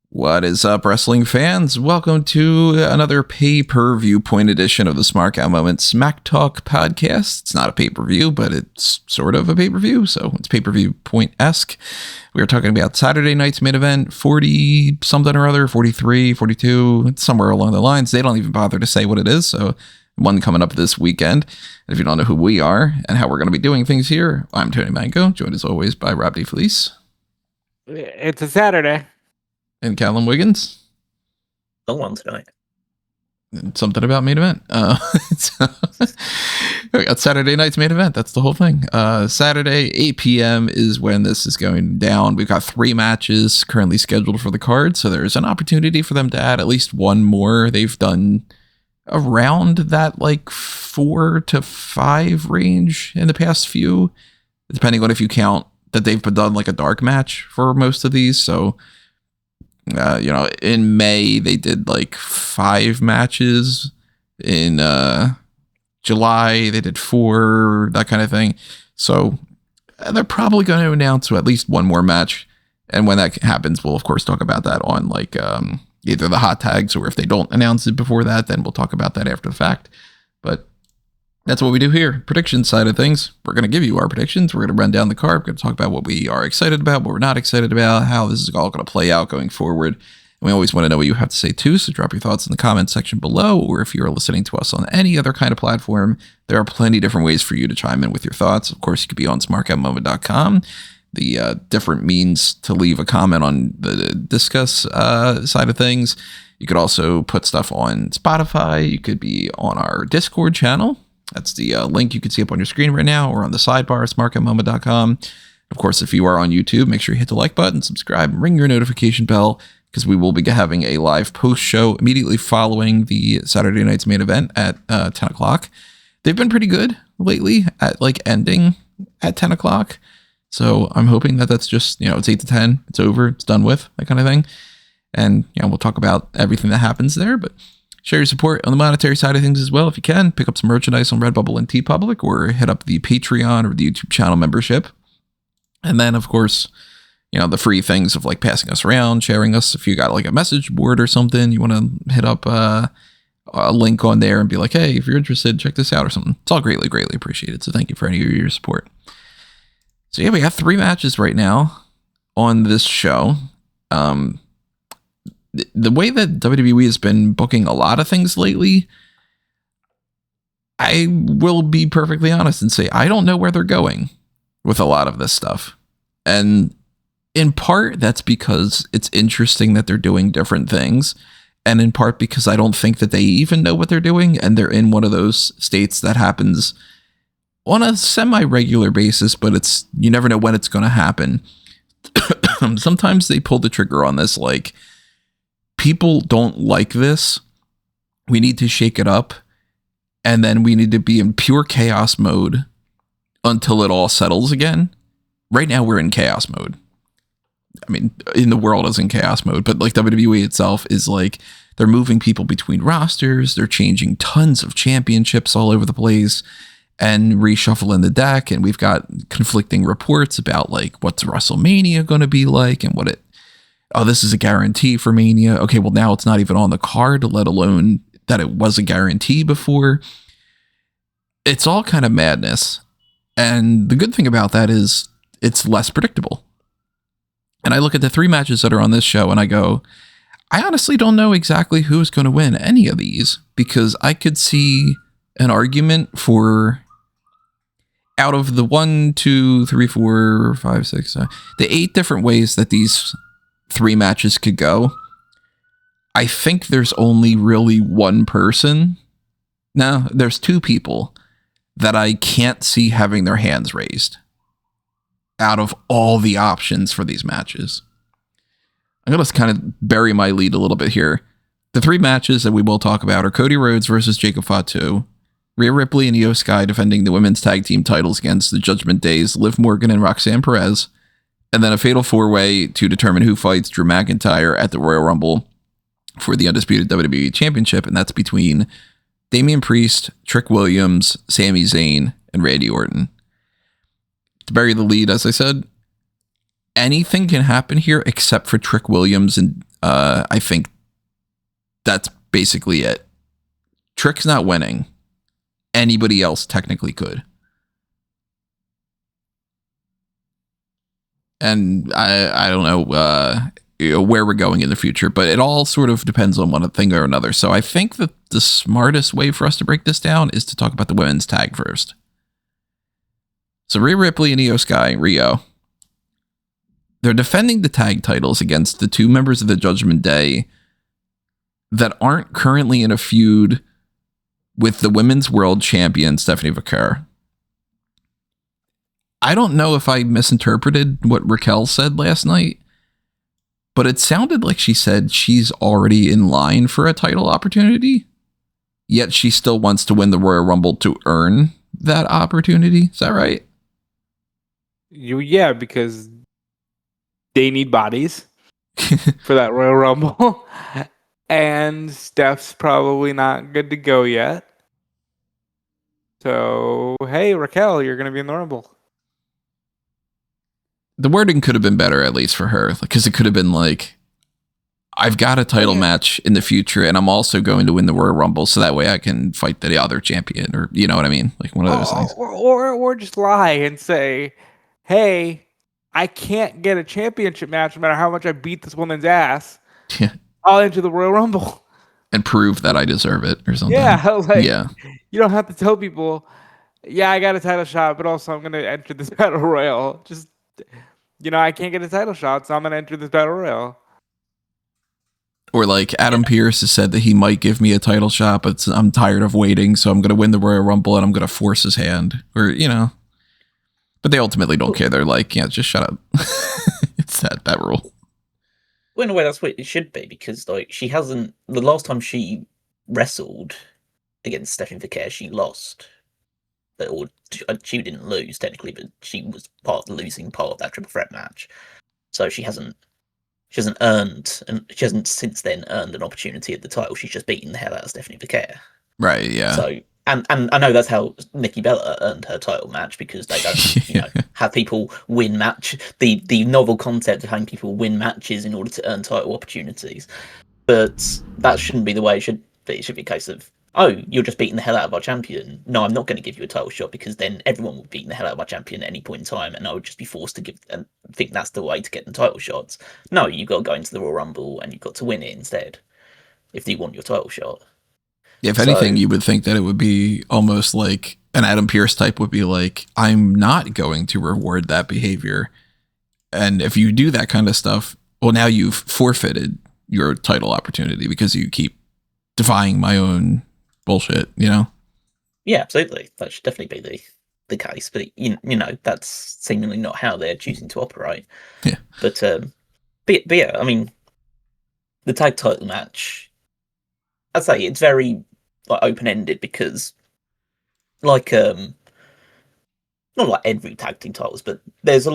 What is up, wrestling fans? Welcome to another Pay-Per-Viewpoint edition of the Smark Out Moment Smack Talk podcast. It's not a pay-per-view, but it's sort of a pay-per-view, so it's Pay-Per-Viewpoint-esque. We are talking about Saturday night's main event, 40-something or other, 43, 42, somewhere along the lines. They don't even bother to say what it is, so one coming up this weekend. And if you don't know who we are and how we're going to be doing things here, I'm Tony Mango, joined as always by Rob DeFelice. It's a Saturday. And Callum Wiggins. The one tonight. Something about main event. We got Saturday night's main event. That's the whole thing. Saturday, 8 p.m. is when this is going down. We've got 3 matches currently scheduled for the card, so there's an opportunity for them to add at least one more. They've done around that like 4 to 5 range in the past few, depending on if you count that they've done like a dark match for most of these. So in May, they did like 5 matches. In July, they did 4, that kind of thing. So they're probably going to announce at least one more match. And when that happens, we'll, of course, talk about that on like either the hot tags, or if they don't announce it before that, then we'll talk about that after the fact. But that's what we do here. Prediction side of things. We're going to give you our predictions. We're going to run down the card. We're going to talk about what we are excited about, what we're not excited about, how this is all going to play out going forward. And we always want to know what you have to say too. So drop your thoughts in the comment section below, or if you're listening to us on any other kind of platform, there are plenty of different ways for you to chime in with your thoughts. Of course, you could be on smarkoutmoment.com. The different means to leave a comment on the discuss side of things. You could also put stuff on Spotify. You could be on our Discord channel. That's the link you can see up on your screen right now, or on the sidebar, smarkoutmoment.com. Of course, if you are on YouTube, make sure you hit the like button, subscribe, and ring your notification bell, because we will be having a live post show immediately following the Saturday night's main event at 10 o'clock. They've been pretty good lately at like ending at 10 o'clock. So I'm hoping that that's just, it's 8 to 10, it's over, it's done with, that kind of thing. And, we'll talk about everything that happens there, but share your support on the monetary side of things as well if you can. Pick up some merchandise on Redbubble and TeePublic, or hit up the Patreon or the YouTube channel membership. And then, of course, the free things of like passing us around, sharing us. If you got like a message board or something, you want to hit up a link on there and be like, hey, if you're interested, check this out or something. It's all greatly, greatly appreciated. So thank you for any of your support. So yeah, we have 3 matches right now on this show. The way that WWE has been booking a lot of things lately, I will be perfectly honest and say I don't know where they're going with a lot of this stuff. And in part, that's because it's interesting that they're doing different things. And in part because I don't think that they even know what they're doing. And they're in one of those states that happens on a semi-regular basis, but you never know when it's going to happen. Sometimes they pull the trigger on this, like, people don't like this. We need to shake it up. And then we need to be in pure chaos mode until it all settles again. Right now, we're in chaos mode. I mean, in the world is in chaos mode, but like WWE itself is like, they're moving people between rosters. They're changing tons of championships all over the place and reshuffling the deck. And we've got conflicting reports about like, what's WrestleMania going to be like, and this is a guarantee for Mania. Okay, well, now it's not even on the card, let alone that it was a guarantee before. It's all kind of madness. And the good thing about that is it's less predictable. And I look at the 3 matches that are on this show and I go, I honestly don't know exactly who's going to win any of these, because I could see an argument for, out of the 1, 2, 3, 4, 5, 6, the 8 different ways that these 3 matches could go, I think there's only really one person. No, there's 2 people that I can't see having their hands raised out of all the options for these matches. I'm going to kind of bury my lead a little bit here. The 3 matches that we will talk about are Cody Rhodes versus Jacob Fatu, Rhea Ripley and Io Sky defending the women's tag team titles against the Judgment Days, Liv Morgan and Roxanne Perez, and then a fatal 4-way to determine who fights Drew McIntyre at the Royal Rumble for the Undisputed WWE Championship, and that's between Damian Priest, Trick Williams, Sami Zayn, and Randy Orton. to bury the lead, as I said, anything can happen here except for Trick Williams, and I think that's basically it. Trick's not winning. Anybody else technically could. And I don't know, where we're going in the future, but it all sort of depends on one thing or another. So I think that the smartest way for us to break this down is to talk about the women's tag first. So Rhea Ripley and Io Sky, Rio, they're defending the tag titles against the two members of the Judgment Day that aren't currently in a feud with the women's world champion, Stephanie Vaquer. I don't know if I misinterpreted what Raquel said last night, but it sounded like she said she's already in line for a title opportunity, yet she still wants to win the Royal Rumble to earn that opportunity. Is that right? Yeah, because they need bodies for that Royal Rumble. And Steph's probably not good to go yet. So, hey, Raquel, you're going to be in the Rumble. The wording could have been better, at least for her, because it could have been like, I've got a title match in the future, and I'm also going to win the Royal Rumble, so that way I can fight the other champion, or you know what I mean? Like one of those things. Or just lie and say, hey, I can't get a championship match no matter how much I beat this woman's ass. Yeah. I'll enter the Royal Rumble. And prove that I deserve it or something. Yeah, you don't have to tell people, yeah, I got a title shot, but also I'm going to enter this Battle Royal. Just, I can't get a title shot, so I'm going to enter this Battle Royal. Or like Adam Pearce has said that he might give me a title shot, but I'm tired of waiting, so I'm going to win the Royal Rumble and I'm going to force his hand. Or, But they ultimately don't care. They're like, yeah, just shut up. It's that rule. Well, in a way, that's what it should be, because like she hasn't. The last time she wrestled against Stephanie Vaquer, she lost. Or she didn't lose technically, but she was part of the losing part of that triple threat match. So she hasn't earned, and she hasn't since then earned an opportunity at the title. She's just beaten the hell out of Stephanie Vaquer. Right. Yeah. So. And I know that's how Nikki Bella earned her title match, because they don't, have people win match. The novel concept of having people win matches in order to earn title opportunities. But that shouldn't be the way it should be. It should be a case of, oh, you're just beating the hell out of our champion. No, I'm not going to give you a title shot, because then everyone would be beating the hell out of my champion at any point in time, and I would just be forced to give and think that's the way to get the title shots. No, you've got to go into the Royal Rumble and you've got to win it instead if you want your title shot. Yeah, if anything, you would think that it would be almost like an Adam Pearce type would be like, I'm not going to reward that behavior. And if you do that kind of stuff, well, now you've forfeited your title opportunity because you keep defying my own bullshit, Yeah, absolutely. That should definitely be the case. But, that's seemingly not how they're choosing to operate. Yeah. But yeah, I mean, the tag title match, I'd say it's very open-ended, because not like every tag team titles, but there's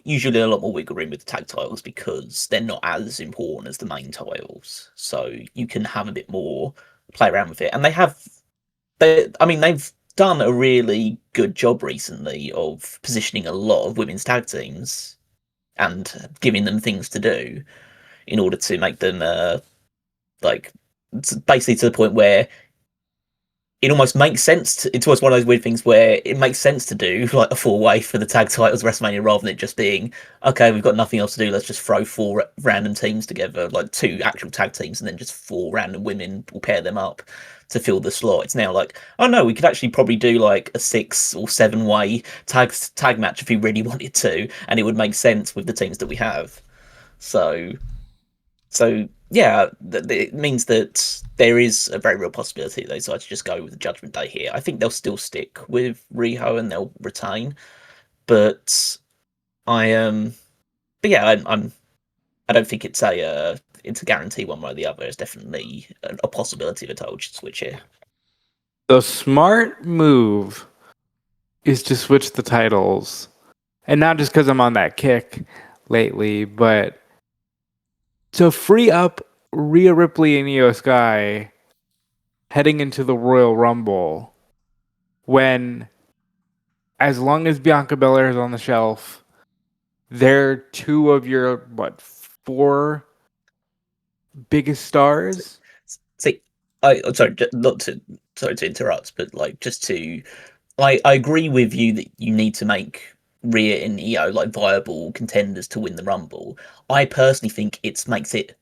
usually a lot more wiggle room with the tag titles, because they're not as important as the main titles, so you can have a bit more play around with it. And they've done a really good job recently of positioning a lot of women's tag teams and giving them things to do in order to make them basically to the point where it almost makes sense. It's almost one of those weird things where it makes sense to do like a 4-way for the tag titles WrestleMania, rather than it just being, okay, we've got nothing else to do, let's just throw 4 random teams together, like 2 actual tag teams, and then just 4 random women will pair them up to fill the slot. It's now like, oh no, we could actually probably do like a 6 or 7-way tag match if we really wanted to, and it would make sense with the teams that we have. So yeah, it means that there is a very real possibility they decide to just go with the Judgment Day here. I think they'll still stick with Riho and they'll retain, but I don't think it's a guarantee one way or the other. It's definitely a possibility of a title switch here. The smart move is to switch the titles, and not just because I'm on that kick lately, but to free up Rhea Ripley and Io Sky heading into the Royal Rumble, when as long as Bianca Belair is on the shelf, they're two of your, four biggest stars? See, I'm sorry, sorry to interrupt, but like just to, I agree with you that you need to make Rhea and Io like viable contenders to win the Rumble. I personally think it makes it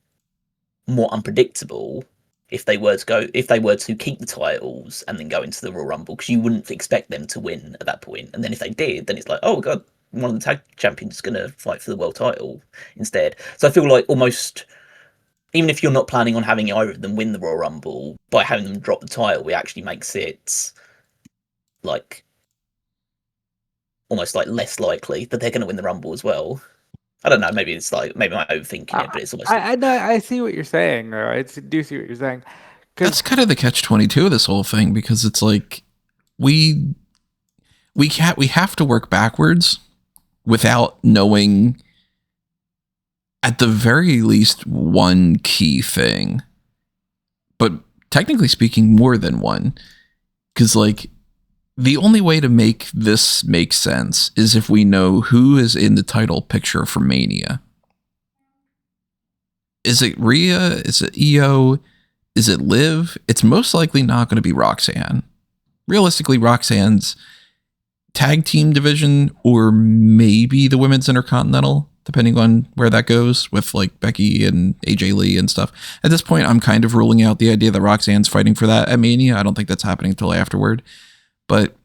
more unpredictable if they were to keep the titles and then go into the Royal Rumble, because you wouldn't expect them to win at that point. And then if they did, then it's like, oh god, one of the tag champions is going to fight for the world title instead. So I feel like almost, even if you're not planning on having either of them win the Royal Rumble, by having them drop the title, it actually makes it like almost like less likely that they're going to win the Rumble as well. I don't know. Maybe it's like, maybe I'm overthinking it, but it's almost. I see what you're saying. Though. I do see what you're saying. That's kind of the catch-22 of this whole thing, because it's like we have to work backwards without knowing at the very least one key thing, but technically speaking, more than one, because like the only way to make this make sense is if we know who is in the title picture for Mania. Is it Rhea? Is it Io? Is it Liv? It's most likely not going to be Roxanne. Realistically, Roxanne's tag team division, or maybe the women's intercontinental, depending on where that goes with like Becky and AJ Lee and stuff. At this point, I'm kind of ruling out the idea that Roxanne's fighting for that at Mania. I don't think that's happening until afterward. But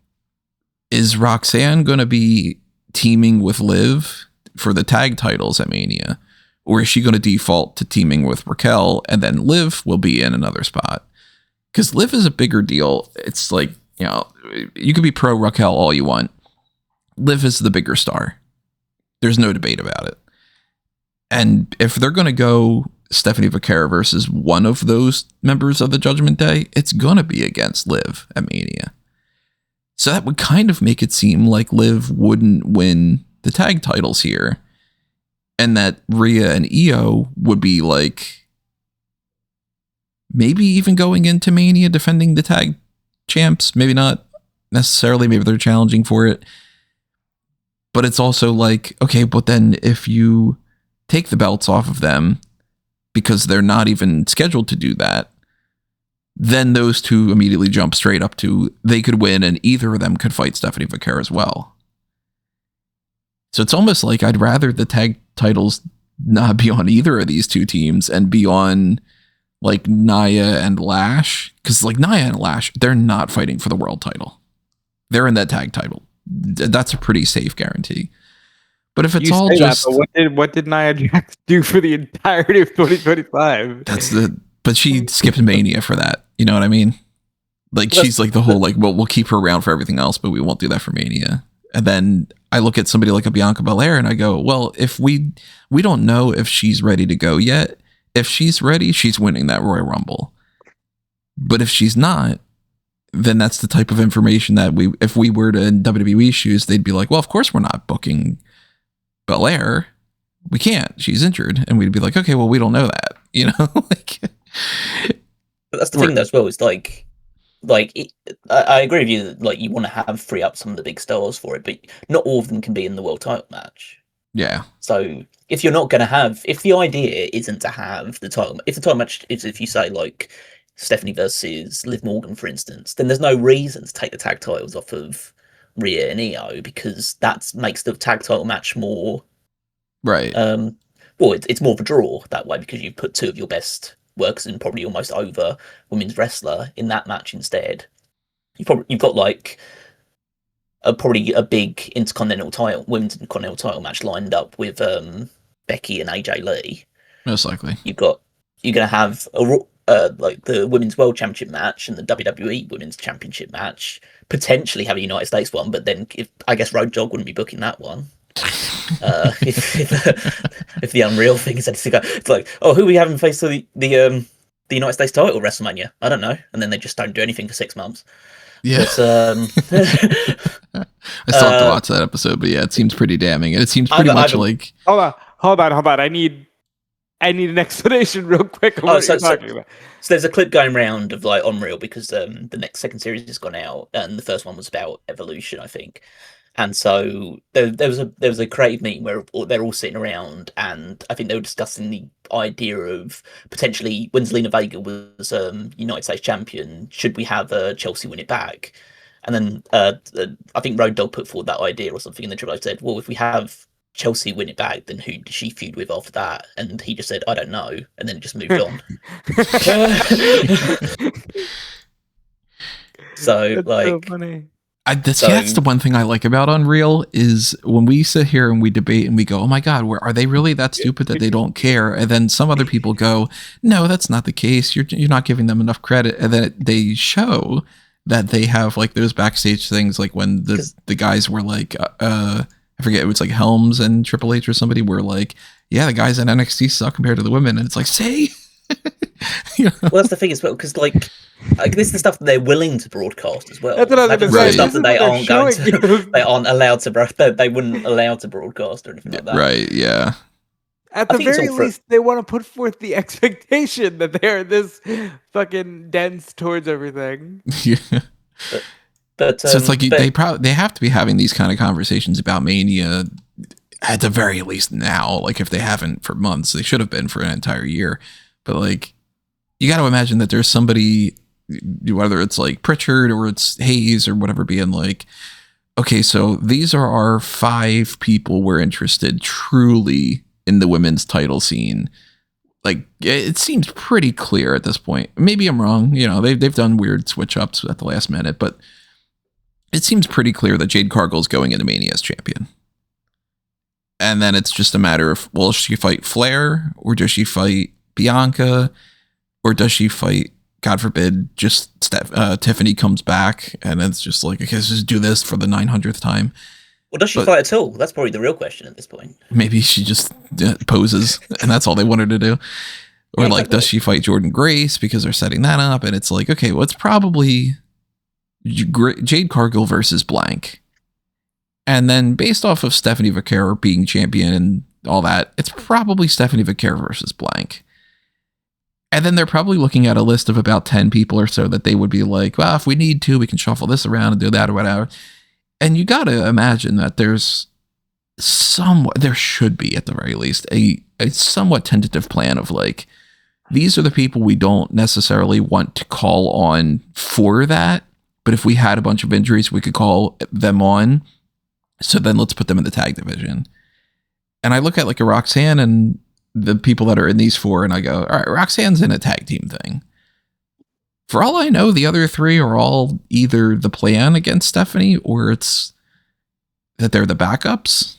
is Roxanne going to be teaming with Liv for the tag titles at Mania? Or is she going to default to teaming with Raquel, and then Liv will be in another spot? Because Liv is a bigger deal. It's like, you know, you could be pro Raquel all you want. Liv is the bigger star. There's no debate about it. And if they're going to go Stephanie Vaquera versus one of those members of the Judgment Day, it's going to be against Liv at Mania. So that would kind of make it seem like Liv wouldn't win the tag titles here, and that Rhea and Io would be like maybe even going into Mania defending the tag champs. Maybe not necessarily. Maybe they're challenging for it. But it's also like, okay, but then if you take the belts off of them because they're not even scheduled to do that, then those two immediately jump straight up to they could win, and either of them could fight Stephanie Vaquera as well. So it's almost like I'd rather the tag titles not be on either of these two teams and be on like Nia and Lash, because like Nia and Lash, they're not fighting for the world title. They're in that tag title. That's a pretty safe guarantee. But if it's You all say just that, but what did Nia Jax do for the entirety of 2025? but she skipped Mania for that. You know what I mean? Like she's like the whole like, well, we'll keep her around for everything else, but we won't do that for Mania. And then I look at somebody like a Bianca Belair and I go, well, if we don't know if she's ready to go yet. If she's ready, she's winning that Royal Rumble. But if she's not, then that's the type of information that if we were to in WWE shoes, they'd be like, well, of course we're not booking Belair. We can't. She's injured. And we'd be like, okay, well, we don't know that. You know, like. But that's the thing, though, as well. Is like I agree with you that like you want to free up some of the big stars for it, but not all of them can be in the world title match. Yeah. So if you're not going to have, if the idea isn't to have the title, if the title match is, if you say like Stephanie versus Liv Morgan, for instance, then there's no reason to take the tag titles off of Rhea and Io, because that makes the tag title match more right. Well, it's more of a draw that way, because you put two of your best workers and probably almost over women's wrestler in that match instead. You've got like probably a big women's intercontinental title match lined up with Becky and AJ Lee. Most likely. You're gonna have like the women's world championship match and the WWE women's championship match, potentially have a United States one, but then I guess Road Dogg wouldn't be booking that one. If the Unreal thing is to go, it's like, oh, who are we having face the United States title at WrestleMania? I don't know, and then they just don't do anything for 6 months. Yeah. But, I still have to watch that episode, but yeah, it seems pretty damning, and it seems pretty much like. Hold on. I need an explanation real quick of what you're talking about. So there's a clip going around of like Unreal, because the second series has gone out, and the first one was about Evolution, I think. And so there was a creative meeting where they're all sitting around, and I think they were discussing the idea of potentially when Zelina Vega was United States champion, should we have Chelsea win it back? And then I think Road Dogg put forward that idea or something, and the Triple H said, well, if we have Chelsea win it back, then who does she feud with after that? And he just said, I don't know, and then just moved on. So That's like, so funny. That's the one thing I like about Unreal is when we sit here and we debate and we go, oh my God, where are they really that stupid that they don't care? And then some other people go, no, that's not the case. You're not giving them enough credit. And then they show that they have like those backstage things, like when the guys were like, I forget, it was like Helms and Triple H or somebody were like, yeah, the guys in NXT suck compared to the women. And it's like, say. Well, that's the thing as well, because like this is the stuff that they're willing to broadcast as well. That's what I was going to say. Stuff that they aren't going to, they aren't allowed to, they wouldn't allow to broadcast or anything like that. Right? Yeah. At the very least, they want to put forth the expectation that they're this fucking dense towards everything. Yeah. But so it's like they have to be having these kind of conversations about Mania at the very least now. Like if they haven't for months, they should have been for an entire year. But like, you got to imagine that there's somebody, whether it's like Pritchard or it's Hayes or whatever, being like, okay, so these are our 5 people we're interested truly in the women's title scene. Like, it seems pretty clear at this point. Maybe I'm wrong. You know, they've done weird switch ups at the last minute, but it seems pretty clear that Jade Cargill's going into Mania as champion. And then it's just a matter of, will she fight Flair or does she fight Bianca, or does she fight, God forbid, just Tiffany comes back and it's just like, okay, let's just do this for the 900th time. Well, does she fight at all? That's probably the real question at this point. Maybe she just poses and that's all they want her to do. Or like, does she fight Jordan Grace because they're setting that up? And it's like, okay, well, it's probably Jade Cargill versus blank. And then based off of Stephanie Vaquero being champion and all that, it's probably Stephanie Vaquero versus blank. And then they're probably looking at a list of about 10 people or so that they would be like, well, if we need to, we can shuffle this around and do that or whatever. And you got to imagine that there should be at the very least a somewhat tentative plan of like, these are the people we don't necessarily want to call on for that. But if we had a bunch of injuries, we could call them on. So then let's put them in the tag division. And I look at like a Roxanne and the people that are in these 4, and I go, all right, Roxanne's in a tag team thing. For all I know, the other 3 are all either the plan against Stephanie or it's that they're the backups.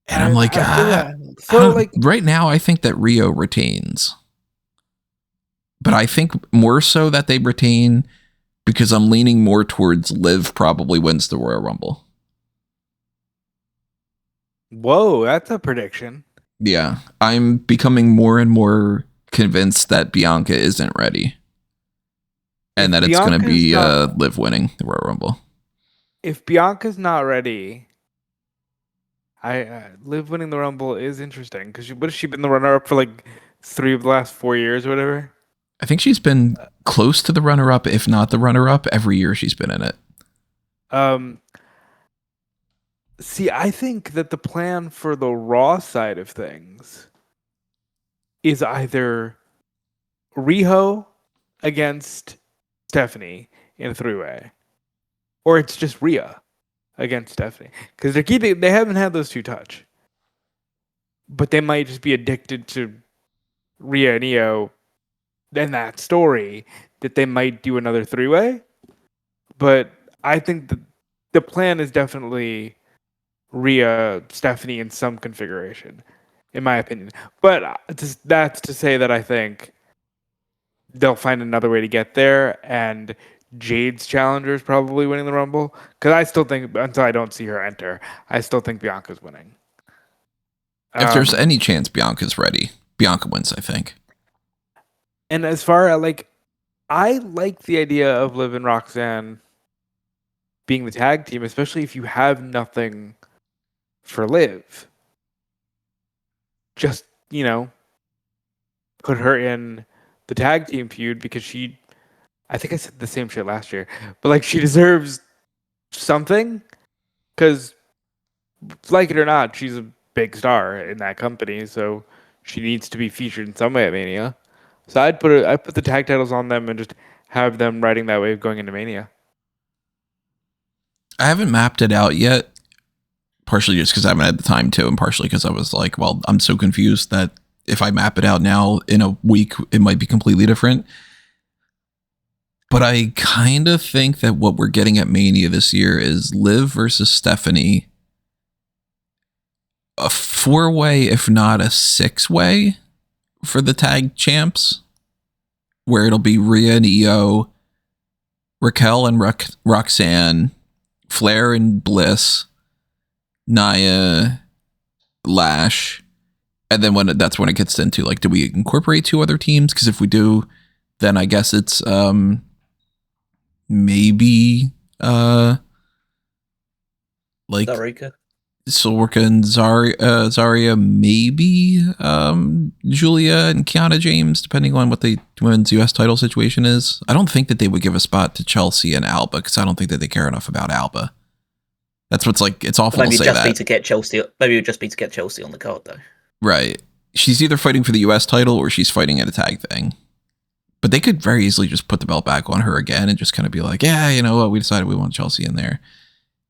And I'm like, right now, I think that Rio retains. But I think more so that they retain because I'm leaning more towards Liv probably wins the Royal Rumble. Whoa, that's a prediction. Yeah, I'm becoming more and more convinced that Bianca isn't ready. And that it's going to be Liv winning the Royal Rumble. If Bianca's not ready, Liv winning the Rumble is interesting. Because what has she been the runner-up for like 3 of the last 4 years or whatever? I think she's been close to the runner-up, if not the runner-up, every year she's been in it. See, I think that the plan for the Raw side of things is either Riho against Stephanie in a 3-way, or it's just Rhea against Stephanie. Because they haven't had those 2 touch. But they might just be addicted to Rhea and Io in that story that they might do another 3-way. But I think the plan is definitely Rhea, Stephanie in some configuration, in my opinion. But that's to say that I think they'll find another way to get there, and Jade's challenger is probably winning the Rumble. Because I still think, until I don't see her enter, I still think Bianca's winning. If there's any chance Bianca's ready, Bianca wins, I think. And as far as, like, I like the idea of Liv and Roxanne being the tag team, especially if you have nothing for Liv. Just, put her in the tag team feud because I think I said the same shit last year, but like she deserves something, because like it or not, she's a big star in that company, so she needs to be featured in some way at Mania. So I put the tag titles on them and just have them riding that wave going into Mania. I haven't mapped it out yet, partially just because I haven't had the time to, and partially because I was like, well, I'm so confused that if I map it out now in a week, it might be completely different. But I kind of think that what we're getting at Mania this year is Liv versus Stephanie, a 4-way, if not a 6-way, for the tag champs, where it'll be Rhea and Io, Raquel and Roxanne, Flair and Bliss, Nia, Lash, and then that's when it gets into like, do we incorporate 2 other teams? Because if we do, then I guess it's maybe like Sorka and Zarya, maybe Julia and Kiana James, depending on what the women's US title situation is. I don't think that they would give a spot to Chelsea and Alba, because I don't think that they care enough about Alba. That's what's like, it's awful to say that. Maybe it would just be to get Chelsea on the card, though. Right. She's either fighting for the US title or she's fighting at a tag thing. But they could very easily just put the belt back on her again and just kind of be like, yeah, you know what, we decided we want Chelsea in there.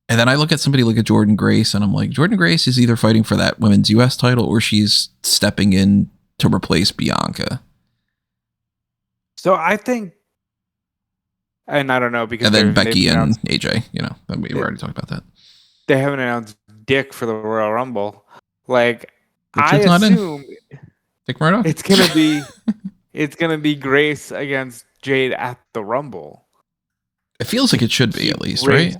And then I look at somebody like a Jordynne Grace, and I'm like, Jordynne Grace is either fighting for that women's US title or she's stepping in to replace Bianca. So I think, and I don't know, because and then Becky and AJ, you know, we already talked about that. They haven't announced Dick for the Royal Rumble. Like, Richard's I assume Dick Murdoch? It's gonna be Grace against Jade at the Rumble. It feels like it should be, at least, right?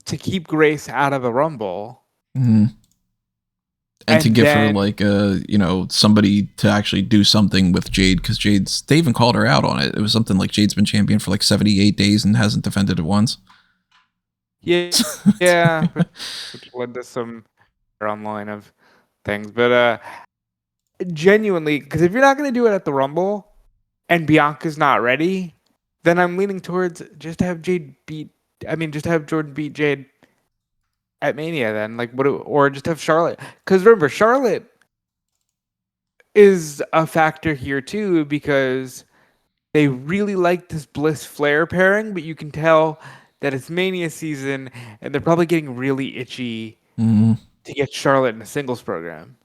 To keep Grace out of the Rumble. Mm-hmm. And to give her like somebody to actually do something with Jade, because they even called her out on it. It was something like Jade's been champion for like 78 days and hasn't defended it once. Yeah, which led to some online of things. But genuinely, because if you're not going to do it at the Rumble and Bianca's not ready, then I'm leaning towards just have Jordynne beat Jade at Mania then, or just have Charlotte. Because remember, Charlotte is a factor here too, because they really like this Bliss Flair pairing, but you can tell that it's Mania season and they're probably getting really itchy to get Charlotte in a singles program.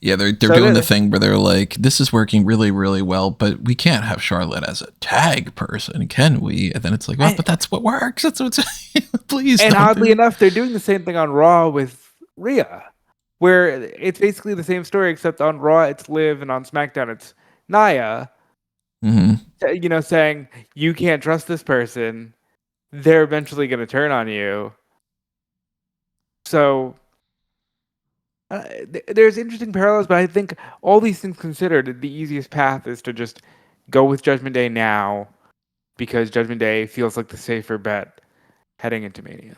Yeah, they're doing the thing where they're like, this is working really, really well, but we can't have Charlotte as a tag person, can we? And then it's like, well, but that's what works. That's what's please. And oddly enough, they're doing the same thing on Raw with Rhea, where it's basically the same story, except on Raw it's Liv and on SmackDown it's Nia. Saying you can't trust this person. They're eventually going to turn on you. So there's interesting parallels, but I think all these things considered, the easiest path is to just go with Judgment Day now, because Judgment Day feels like the safer bet heading into Mania.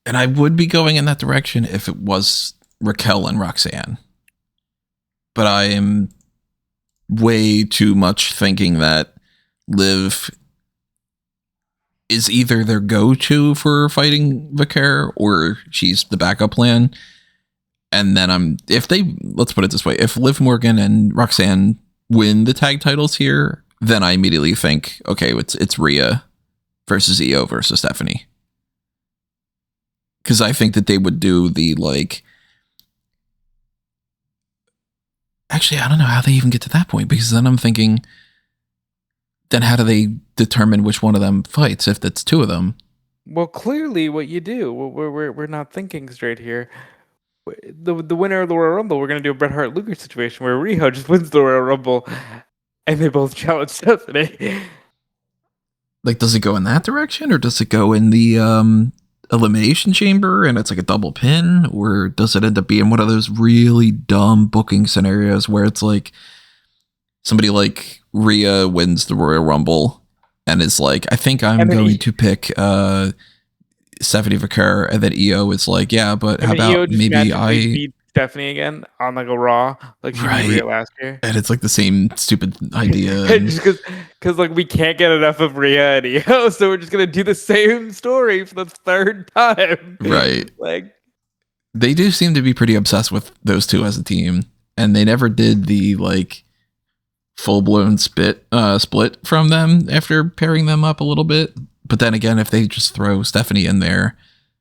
And I would be going in that direction if it was Raquel and Roxanne. But I am way too much thinking that Liv is either their go-to for fighting Vicaire or she's the backup plan. And then let's put it this way, if Liv Morgan and Roxanne win the tag titles here, then I immediately think, okay, it's Rhea versus Io versus Stephanie. Because I think that they would do the actually, I don't know how they even get to that point, because then I'm thinking, then how do they determine which one of them fights if that's 2 of them? Well, clearly what you do, we're not thinking straight here. The winner of the Royal Rumble, we're going to do a Bret Hart Luger situation where Rhea just wins the Royal Rumble and they both challenge Stephanie. Like, does it go in that direction, or does it go in the Elimination Chamber and it's like a double pin, or does it end up being one of those really dumb booking scenarios where it's like somebody like Rhea wins the Royal Rumble and is like, I think I'm going to pick Stephanie Vicaire, and then Io is like, yeah, but how about maybe I beat Stephanie again on like a Raw, like she beat Rhea last year, and it's like the same stupid idea. Just because like we can't get enough of Rhea and Io, so we're just gonna do the same story for the third time. Right. Like they do seem to be pretty obsessed with those two as a team, and they never did the like full-blown split from them after pairing them up a little bit. But then again, if they just throw Stephanie in there,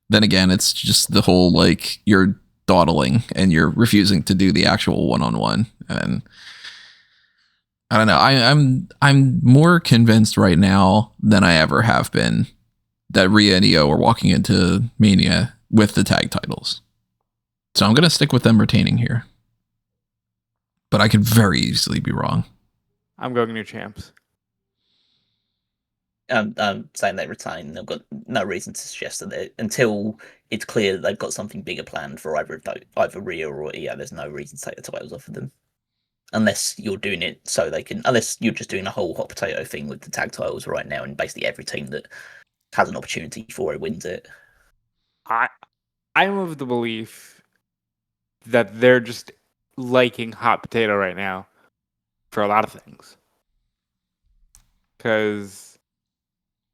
then again, it's just the whole like you're dawdling and you're refusing to do the actual one-on-one. And I don't know. I'm more convinced right now than I ever have been that Rhea and Io are walking into Mania with the tag titles. So I'm gonna stick with them retaining here, but I could very easily be wrong. I'm going new champs. I'm saying they retain. They've got no reason to suggest that until it's clear that they've got something bigger planned for either Rhea or Io. There's no reason to take the titles off of them, unless you're doing it so they can. Unless you're just doing a whole hot potato thing with the tag titles right now, and basically every team that has an opportunity for it wins it. I'm of the belief that they're just liking hot potato right now for a lot of things, because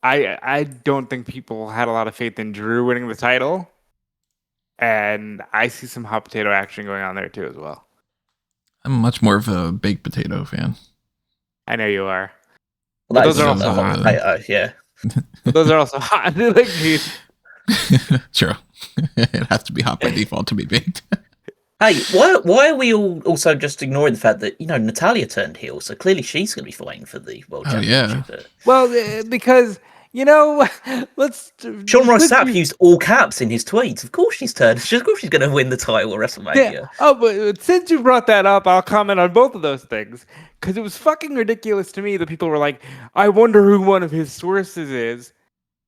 I don't think people had a lot of faith in Drew winning the title, and I see some hot potato action going on there too as well. I'm much more of a baked potato fan. I know you are. Well, those are also hot. hot. Yeah. Those are also hot. Like, dude. True. It has to be hot by default to be baked. Hey, why are we all also just ignoring the fact that, Natalya turned heel, so clearly she's going to be fighting for the World Championship. Yeah. Well, because, let's... Sean Ross Sapp used all caps in his tweets. Of course she's turned. Of course she's going to win the title at WrestleMania. Yeah. Oh, but since you brought that up, I'll comment on both of those things. Because it was fucking ridiculous to me that people were like, I wonder who one of his sources is.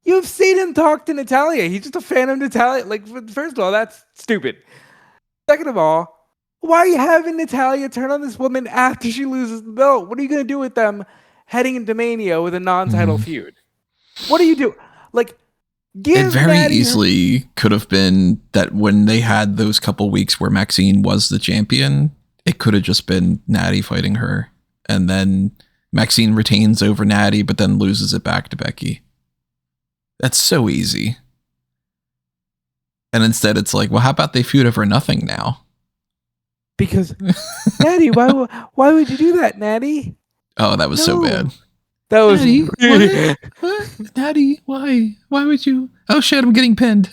You've seen him talk to Natalya. He's just a fan of Natalya. Like, first of all, that's stupid. Second of all, why are you having Natalya turn on this woman after she loses the belt? What are you going to do with them heading into Mania with a non-title feud? What do you do? Like, give it very Natty easily could have been that when they had those couple weeks where Maxine was the champion, it could have just been Natty fighting her. And then Maxine retains over Natty, but then loses it back to Becky. That's so easy. And instead it's like, well, how about they feud over nothing now? Because, Natty, why would you do that, Natty? Oh, that was so bad. That was Natty, what? Natty, why? Why would you? Oh shit, I'm getting pinned.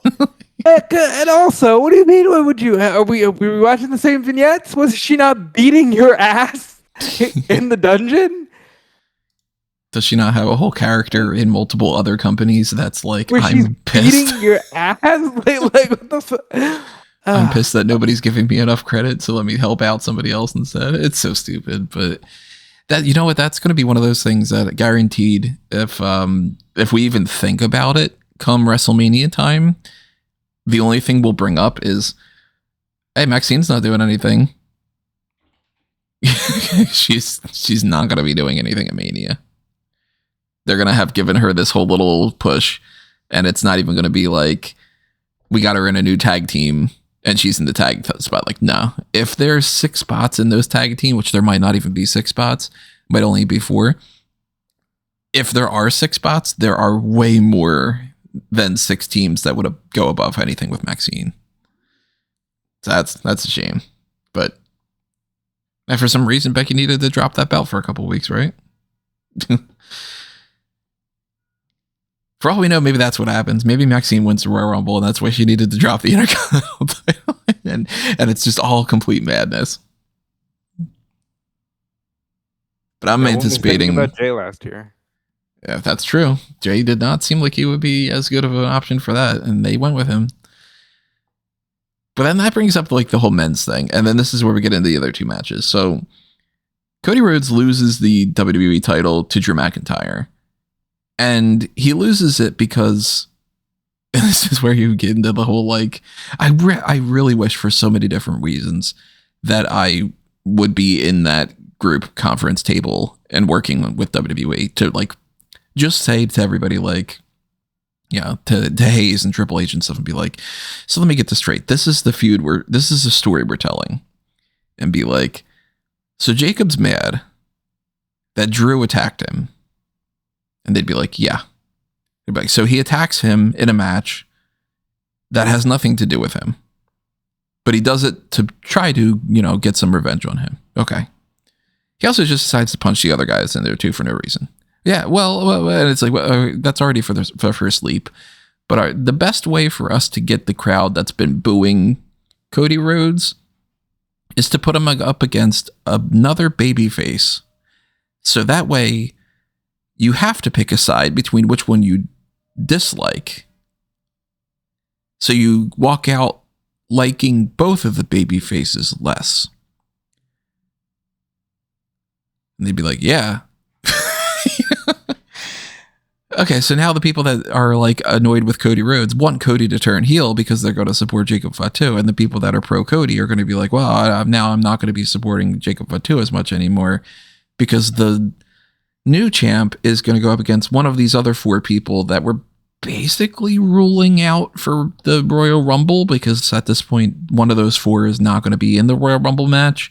And also, what do you mean? Why would you? Are we watching the same vignettes? Was she not beating your ass in the dungeon? Does she not have a whole character in multiple other companies that's like, where she's I'm pissed. Beating your ass? like what the fuck? I'm pissed that nobody's giving me enough credit, so let me help out somebody else instead. It's so stupid, but that, you know what, that's going to be one of those things that guaranteed, if we even think about it come WrestleMania time, the only thing we'll bring up is, hey, Maxine's not doing anything. she's not going to be doing anything at Mania. They're going to have given her this whole little push, and it's not even going to be like, we got her in a new tag team and she's in the tag spot. Like, no. If there's 6 spots in those tag team, which there might not even be 6 spots, might only be 4. If there are 6 spots, there are way more than 6 teams that would go above anything with Maxine. So that's a shame. But and for some reason, Becky needed to drop that belt for a couple weeks, right? For all we know, maybe that's what happens. Maybe Maxine wins the Royal Rumble, and that's why she needed to drop the Intercontinental title. and it's just all complete madness. But I'm anticipating about Jay last year. Yeah, that's true. Jay did not seem like he would be as good of an option for that, and they went with him. But then that brings up like the whole men's thing, and then this is where we get into the other 2 matches. So Cody Rhodes loses the WWE title to Drew McIntyre. And he loses it because, and this is where you get into the whole, like, I really wish for so many different reasons that I would be in that group conference table and working with WWE to, like, just say to everybody, like, yeah, to Hayes and Triple H and stuff, and be like, so let me get this straight. This is the feud this is the story we're telling. And be like, so Jacob's mad that Drew attacked him. And they'd be like, yeah. They'd be like, so he attacks him in a match that has nothing to do with him. But he does it to try to, get some revenge on him. Okay. He also just decides to punch the other guys in there too for no reason. Yeah, well and it's like, that's already for first leap. But the best way for us to get the crowd that's been booing Cody Rhodes is to put him up against another babyface. So that way you have to pick a side between which one you dislike. So you walk out liking both of the baby faces less. And they'd be like, yeah. Okay, so now the people that are like annoyed with Cody Rhodes want Cody to turn heel because they're going to support Jacob Fatu, and the people that are pro Cody are going to be like, well, now I'm not going to be supporting Jacob Fatu as much anymore because the new champ is going to go up against one of these other 4 people that were basically ruling out for the Royal Rumble, because at this point, one of those 4 is not going to be in the Royal Rumble match.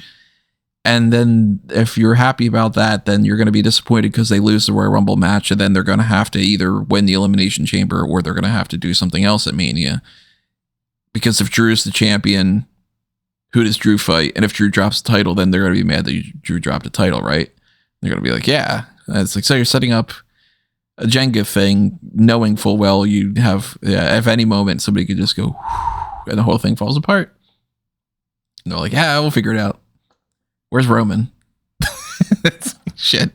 And then if you're happy about that, then you're going to be disappointed because they lose the Royal Rumble match, and then they're going to have to either win the Elimination Chamber or they're going to have to do something else at Mania. Because if Drew's the champion, who does Drew fight? And if Drew drops the title, then they're going to be mad that Drew dropped the title, right? They're going to be like, yeah. And it's like, so you're setting up a Jenga thing, knowing full well you have, at any moment, somebody could just go, and the whole thing falls apart. And they're like, yeah, we'll figure it out. Where's Roman? Shit.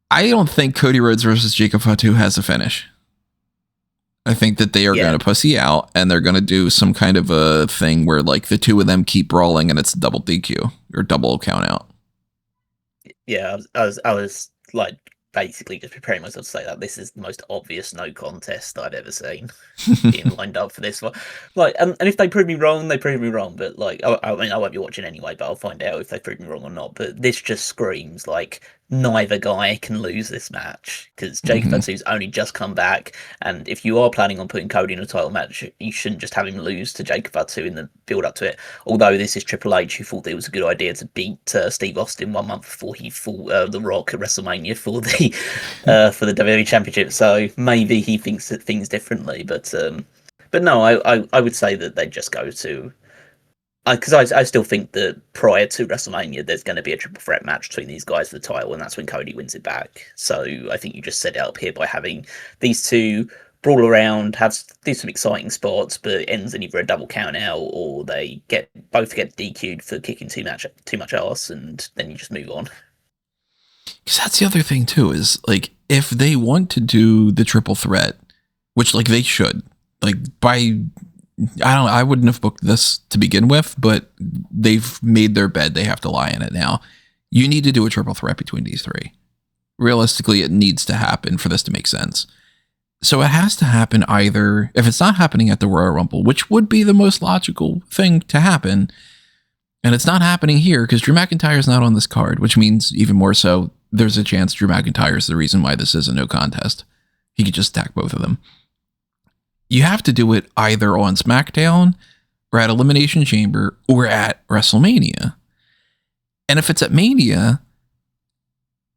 I don't think Cody Rhodes versus Jacob Fatu has a finish. I think that they are going to pussy out, and they're going to do some kind of a thing where like the 2 of them keep brawling and it's double DQ or double count out. Yeah, I was like basically just preparing myself to say that this is the most obvious no contest I've ever seen being lined up for this one. Like, and if they prove me wrong, they prove me wrong. But like, I mean, I won't be watching anyway, but I'll find out if they prove me wrong or not. But this just screams like neither guy can lose this match because Jacob Fatu's only just come back, and if you are planning on putting Cody in a title match, you shouldn't just have him lose to Jacob Fatu in the build up to it. Although this is Triple H, who thought it was a good idea to beat Steve Austin 1 month before he fought The Rock at WrestleMania for the WWE Championship, so maybe he thinks that things differently. But no, I would say that they just go to. Because I still think that prior to WrestleMania, there's going to be a triple threat match between these guys for the title, and that's when Cody wins it back. So I think you just set it up here by having these 2 brawl around, do some exciting spots, but it ends in either a double count out or they both get DQ'd for kicking too much ass, and then you just move on. Because that's the other thing too, is like if they want to do the triple threat, which like they should, like I wouldn't have booked this to begin with, but they've made their bed. They have to lie in it now. You need to do a triple threat between these 3. Realistically, it needs to happen for this to make sense. So it has to happen either, if it's not happening at the Royal Rumble, which would be the most logical thing to happen, and it's not happening here because Drew McIntyre's not on this card, which means even more so, there's a chance Drew McIntyre is the reason why this is a no contest. He could just attack both of them. You have to do it either on SmackDown or at Elimination Chamber or at WrestleMania. And if it's at Mania,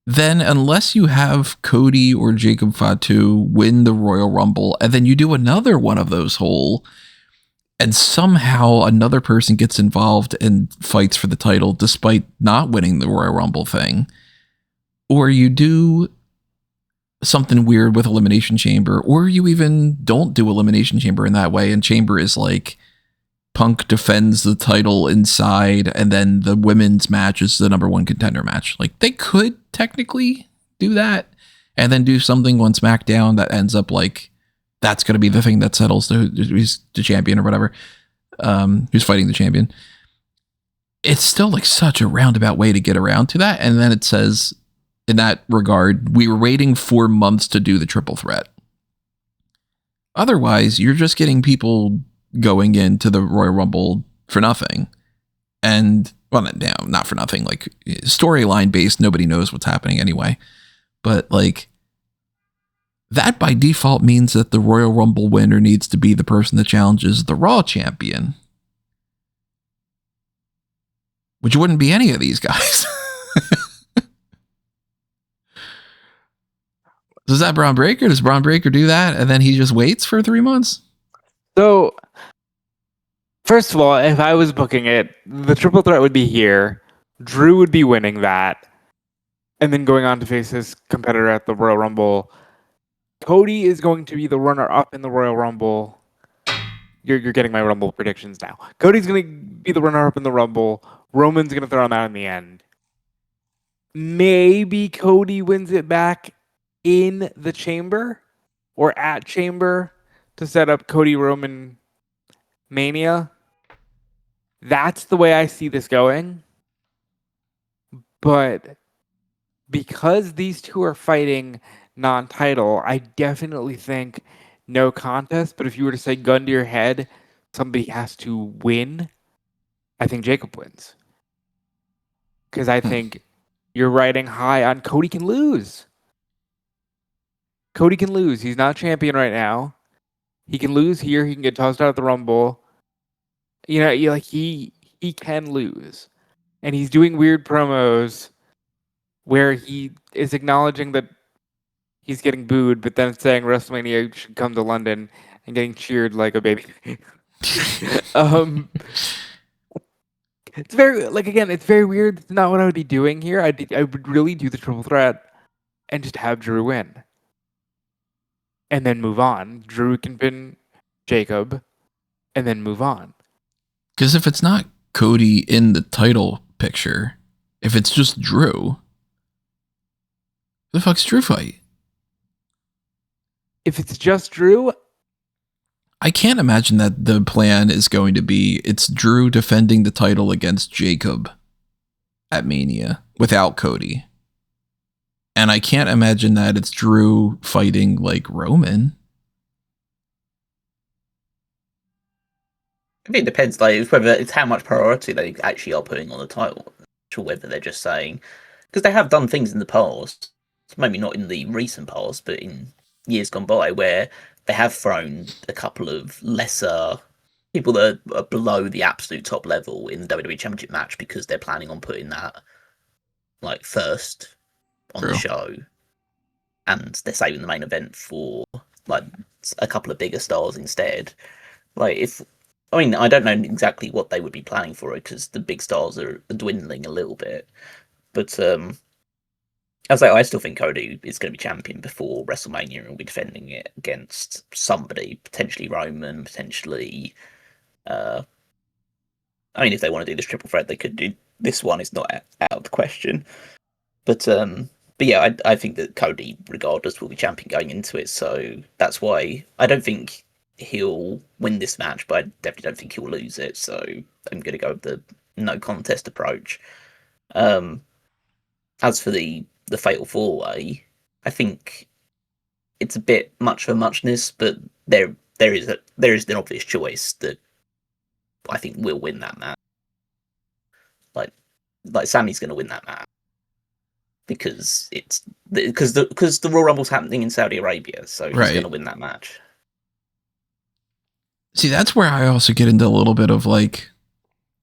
then unless you have Cody or Jacob Fatu win the Royal Rumble, and then you do another one of those whole, and somehow another person gets involved and fights for the title despite not winning the Royal Rumble thing, or you do something weird with Elimination Chamber, or you even don't do Elimination Chamber in that way, and Chamber is like Punk defends the title inside, and then the women's match is the number 1 contender match. Like, they could technically do that, and then do something on SmackDown that ends up like, that's going to be the thing that settles who's the champion or whatever, who's fighting the champion. It's still like such a roundabout way to get around to that, and then it says, in that regard, we were waiting 4 months to do the triple threat. Otherwise, you're just getting people going into the Royal Rumble for nothing. And, well, no, not for nothing. Like, storyline based, nobody knows what's happening anyway. But, like, that by default means that the Royal Rumble winner needs to be the person that challenges the Raw champion. Which wouldn't be any of these guys. Does that Braun Breaker? Does Braun Breaker do that and then he just waits for 3 months? So, first of all, if I was booking it, the triple threat would be here. Drew would be winning that, and then going on to face his competitor at the Royal Rumble. Cody is going to be the runner-up in the Royal Rumble. You're getting my Rumble predictions now. Cody's going to be the runner-up in the Rumble. Roman's going to throw him out in the end. Maybe Cody wins it back in the Chamber or at Chamber to set up Cody Roman Mania. That's the way I see this going. But because these two are fighting non-title, I definitely think no contest. But if you were to say gun to your head, somebody has to win, I think Jacob wins. Because I think you're riding high on Cody can lose. Cody can lose. He's not champion right now. He can lose here. He can get tossed out of the Rumble. You know, he can lose. And he's doing weird promos where he is acknowledging that he's getting booed, but then saying WrestleMania should come to London and getting cheered like a baby. It's very, again, it's very weird. It's not what I would be doing here. I would really do the triple threat and just have Drew win. And then move on. Drew can pin Jacob and then move on. Because if it's not Cody in the title picture, if it's just Drew, who the fuck's Drew fight? If it's just Drew, I can't imagine that the plan is going to be it's Drew defending the title against Jacob at Mania without Cody. And I can't imagine that it's Drew fighting like Roman. I think it depends, like, whether it's how much priority they actually are putting on the title, or whether they're just saying, because they have done things in the past, maybe not in the recent past, but in years gone by, where they have thrown a couple of lesser people that are below the absolute top level in the WWE Championship match because they're planning on putting that like first on the show, and they're saving the main event for like a couple of bigger stars instead. Like, I don't know exactly what they would be planning for it because the big stars are dwindling a little bit, but I still think Cody is going to be champion before WrestleMania and will be defending it against somebody, potentially Roman, potentially. If they want to do this triple threat, they could do this one. It's not out of the question, but yeah, I think that Cody, regardless, will be champion going into it. So that's why I don't think he'll win this match, but I definitely don't think he'll lose it. So I'm going to go with the no contest approach. As for the Fatal 4-Way, I think it's a bit much for muchness, but there is an obvious choice that I think will win that match. Like Sami's going to win that match because the Royal Rumble's happening in Saudi Arabia, so he's going to win that match. See, that's where I also get into a little bit of like,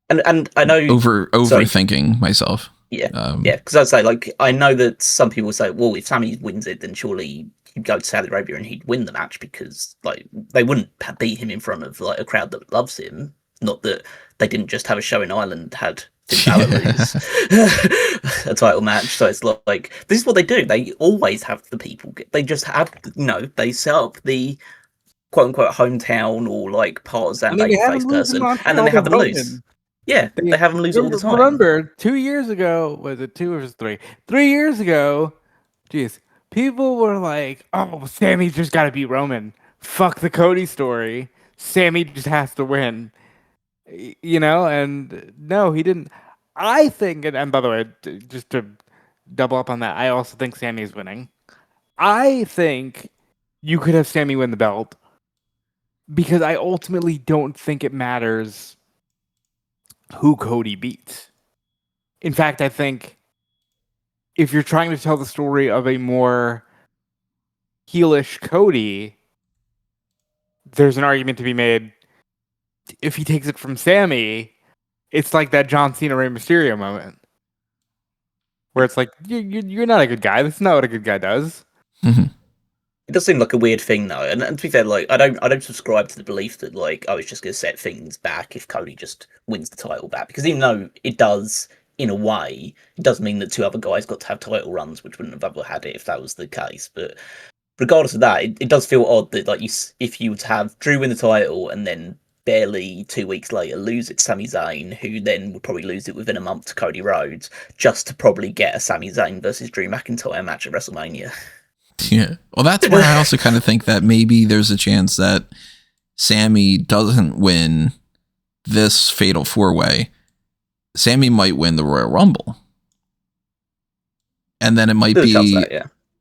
and I know overthinking myself. Yeah, because I'd say, like, I know that some people say, well, if Sami wins it, then surely he'd go to Saudi Arabia and he'd win the match because, like, they wouldn't beat him in front of like a crowd that loves him. Not that they didn't just have a show in Ireland had Finn Balor lose a title match. So it's like this is what they do. They always have the people. They just have they set up the quote unquote hometown or like partisan babyface person, and then they have them lose. Yeah, they have them lose all the time. Remember, 2 years ago, was it 2 or was it 3? 3 years ago, people were like, "Oh, Sami just got to beat Roman. Fuck the Cody story. Sami just has to win." And no, he didn't. I think, and by the way, just to double up on that, I also think Sami is winning. I think you could have Sami win the belt because I ultimately don't think it matters who Cody beats. In fact, I think if you're trying to tell the story of a more heelish Cody, there's an argument to be made. If he takes it from Sami, it's like that John Cena Rey Mysterio moment where it's like, you're not a good guy. That's not what a good guy does. Mm-hmm. It does seem like a weird thing though, and to be fair, like I don't subscribe to the belief that like it's just going to set things back if Cody just wins the title back, because even though it does in a way, it does mean that 2 other guys got to have title runs, which wouldn't have ever had it if that was the case. But regardless of that, it does feel odd that like if you would have Drew win the title and then barely 2 weeks later lose it to Sami Zayn, who then would probably lose it within a month to Cody Rhodes, just to probably get a Sami Zayn versus Drew McIntyre match at WrestleMania. Yeah. Well, that's where I also kind of think that maybe there's a chance that Sami doesn't win this Fatal 4-Way. Sami might win the Royal Rumble. And then it might be,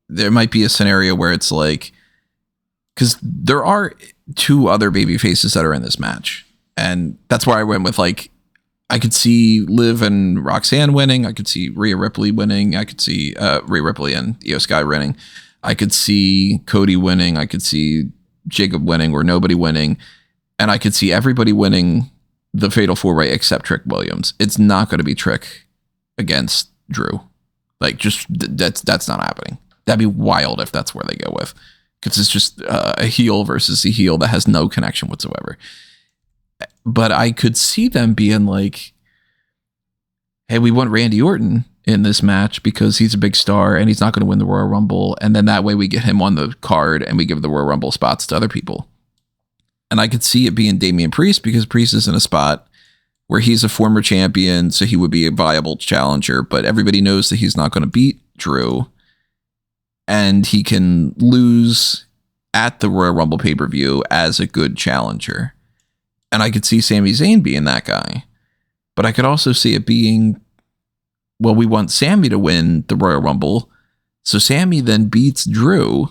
there might be a scenario where it's like, because there are 2 other baby faces that are in this match. And that's where I went with, like, I could see Liv and Roxanne winning. I could see Rhea Ripley winning. I could see Rhea Ripley and Io Sky winning. I could see Cody winning. I could see Jacob winning or nobody winning. And I could see everybody winning the Fatal 4-Way except Trick Williams. It's not going to be Trick against Drew. Like, just that's not happening. That'd be wild if that's where they go with. Because it's just a heel versus a heel that has no connection whatsoever. But I could see them being like, hey, we want Randy Orton in this match because he's a big star and he's not going to win the Royal Rumble. And then that way we get him on the card and we give the Royal Rumble spots to other people. And I could see it being Damian Priest because Priest is in a spot where he's a former champion, so he would be a viable challenger, but everybody knows that he's not going to beat Drew. And he can lose at the Royal Rumble pay-per-view as a good challenger. And I could see Sami Zayn being that guy. But I could also see it being, well, we want Sami to win the Royal Rumble. So Sami then beats Drew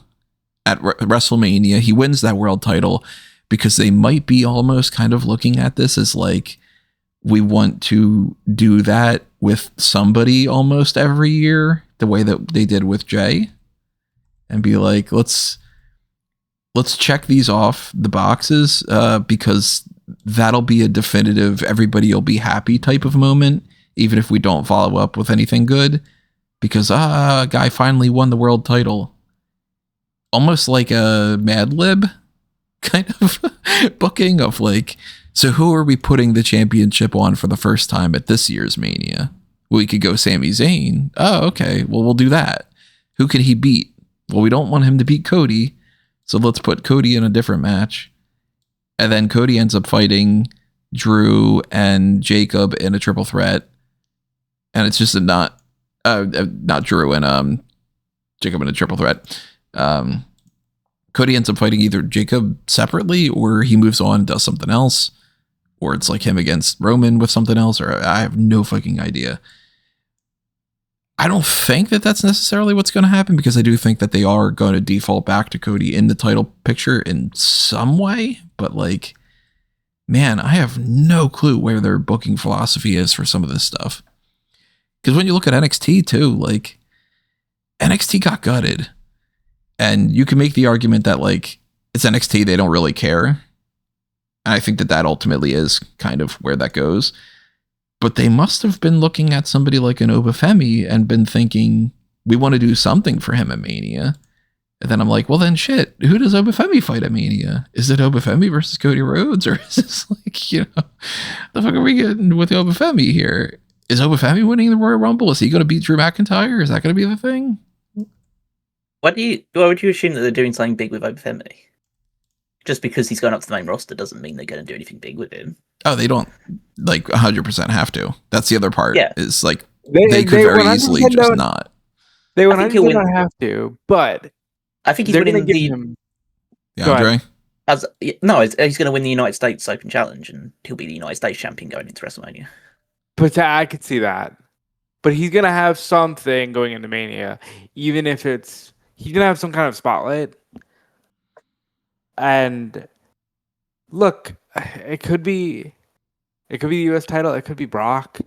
at WrestleMania. He wins that world title because they might be almost kind of looking at this as like, we want to do that with somebody almost every year, the way that they did with Jay. And be like, let's check these off the boxes because that'll be a definitive, everybody will be happy type of moment, even if we don't follow up with anything good, because a guy finally won the world title. Almost like a Mad Lib kind of booking of like, so who are we putting the championship on for the first time at this year's Mania? We could go Sami Zayn. Oh, okay. Well, we'll do that. Who can he beat? Well, we don't want him to beat Cody, so let's put Cody in a different match. And then Cody ends up fighting Drew and Jacob in a triple threat. And it's just not Drew and Jacob in a triple threat. Cody ends up fighting either Jacob separately, or he moves on and does something else, or it's like him against Roman with something else, or I have no fucking idea. I don't think that that's necessarily what's going to happen, because I do think that they are going to default back to Cody in the title picture in some way. But like, man, I have no clue where their booking philosophy is for some of this stuff. Because when you look at NXT too, like NXT got gutted, and you can make the argument that like it's NXT, they don't really care. And I think that that ultimately is kind of where that goes. But they must have been looking at somebody like an Obafemi and been thinking, we want to do something for him at Mania. And then I'm like, well, then shit, who does Obafemi fight at Mania? Is it Obafemi versus Cody Rhodes? Or is this like, the fuck are we getting with Obafemi here? Is Obafemi winning the Royal Rumble? Is he going to beat Drew McIntyre? Is that going to be the thing? Why would you assume that they're doing something big with Obafemi? Just because he's going up to the main roster doesn't mean they're going to do anything big with him. Oh, they don't like 100% have to. That's the other part. Yeah. Is like they could very easily just not. They 100% don't have to, but I think he's winning the. Yeah, Andre? He's going to win the United States Open Challenge, and he'll be the United States champion going into WrestleMania. But I could see that. But he's going to have something going into Mania, even if he's going to have some kind of spotlight. And look, it could be the U.S. title. It could be Brock.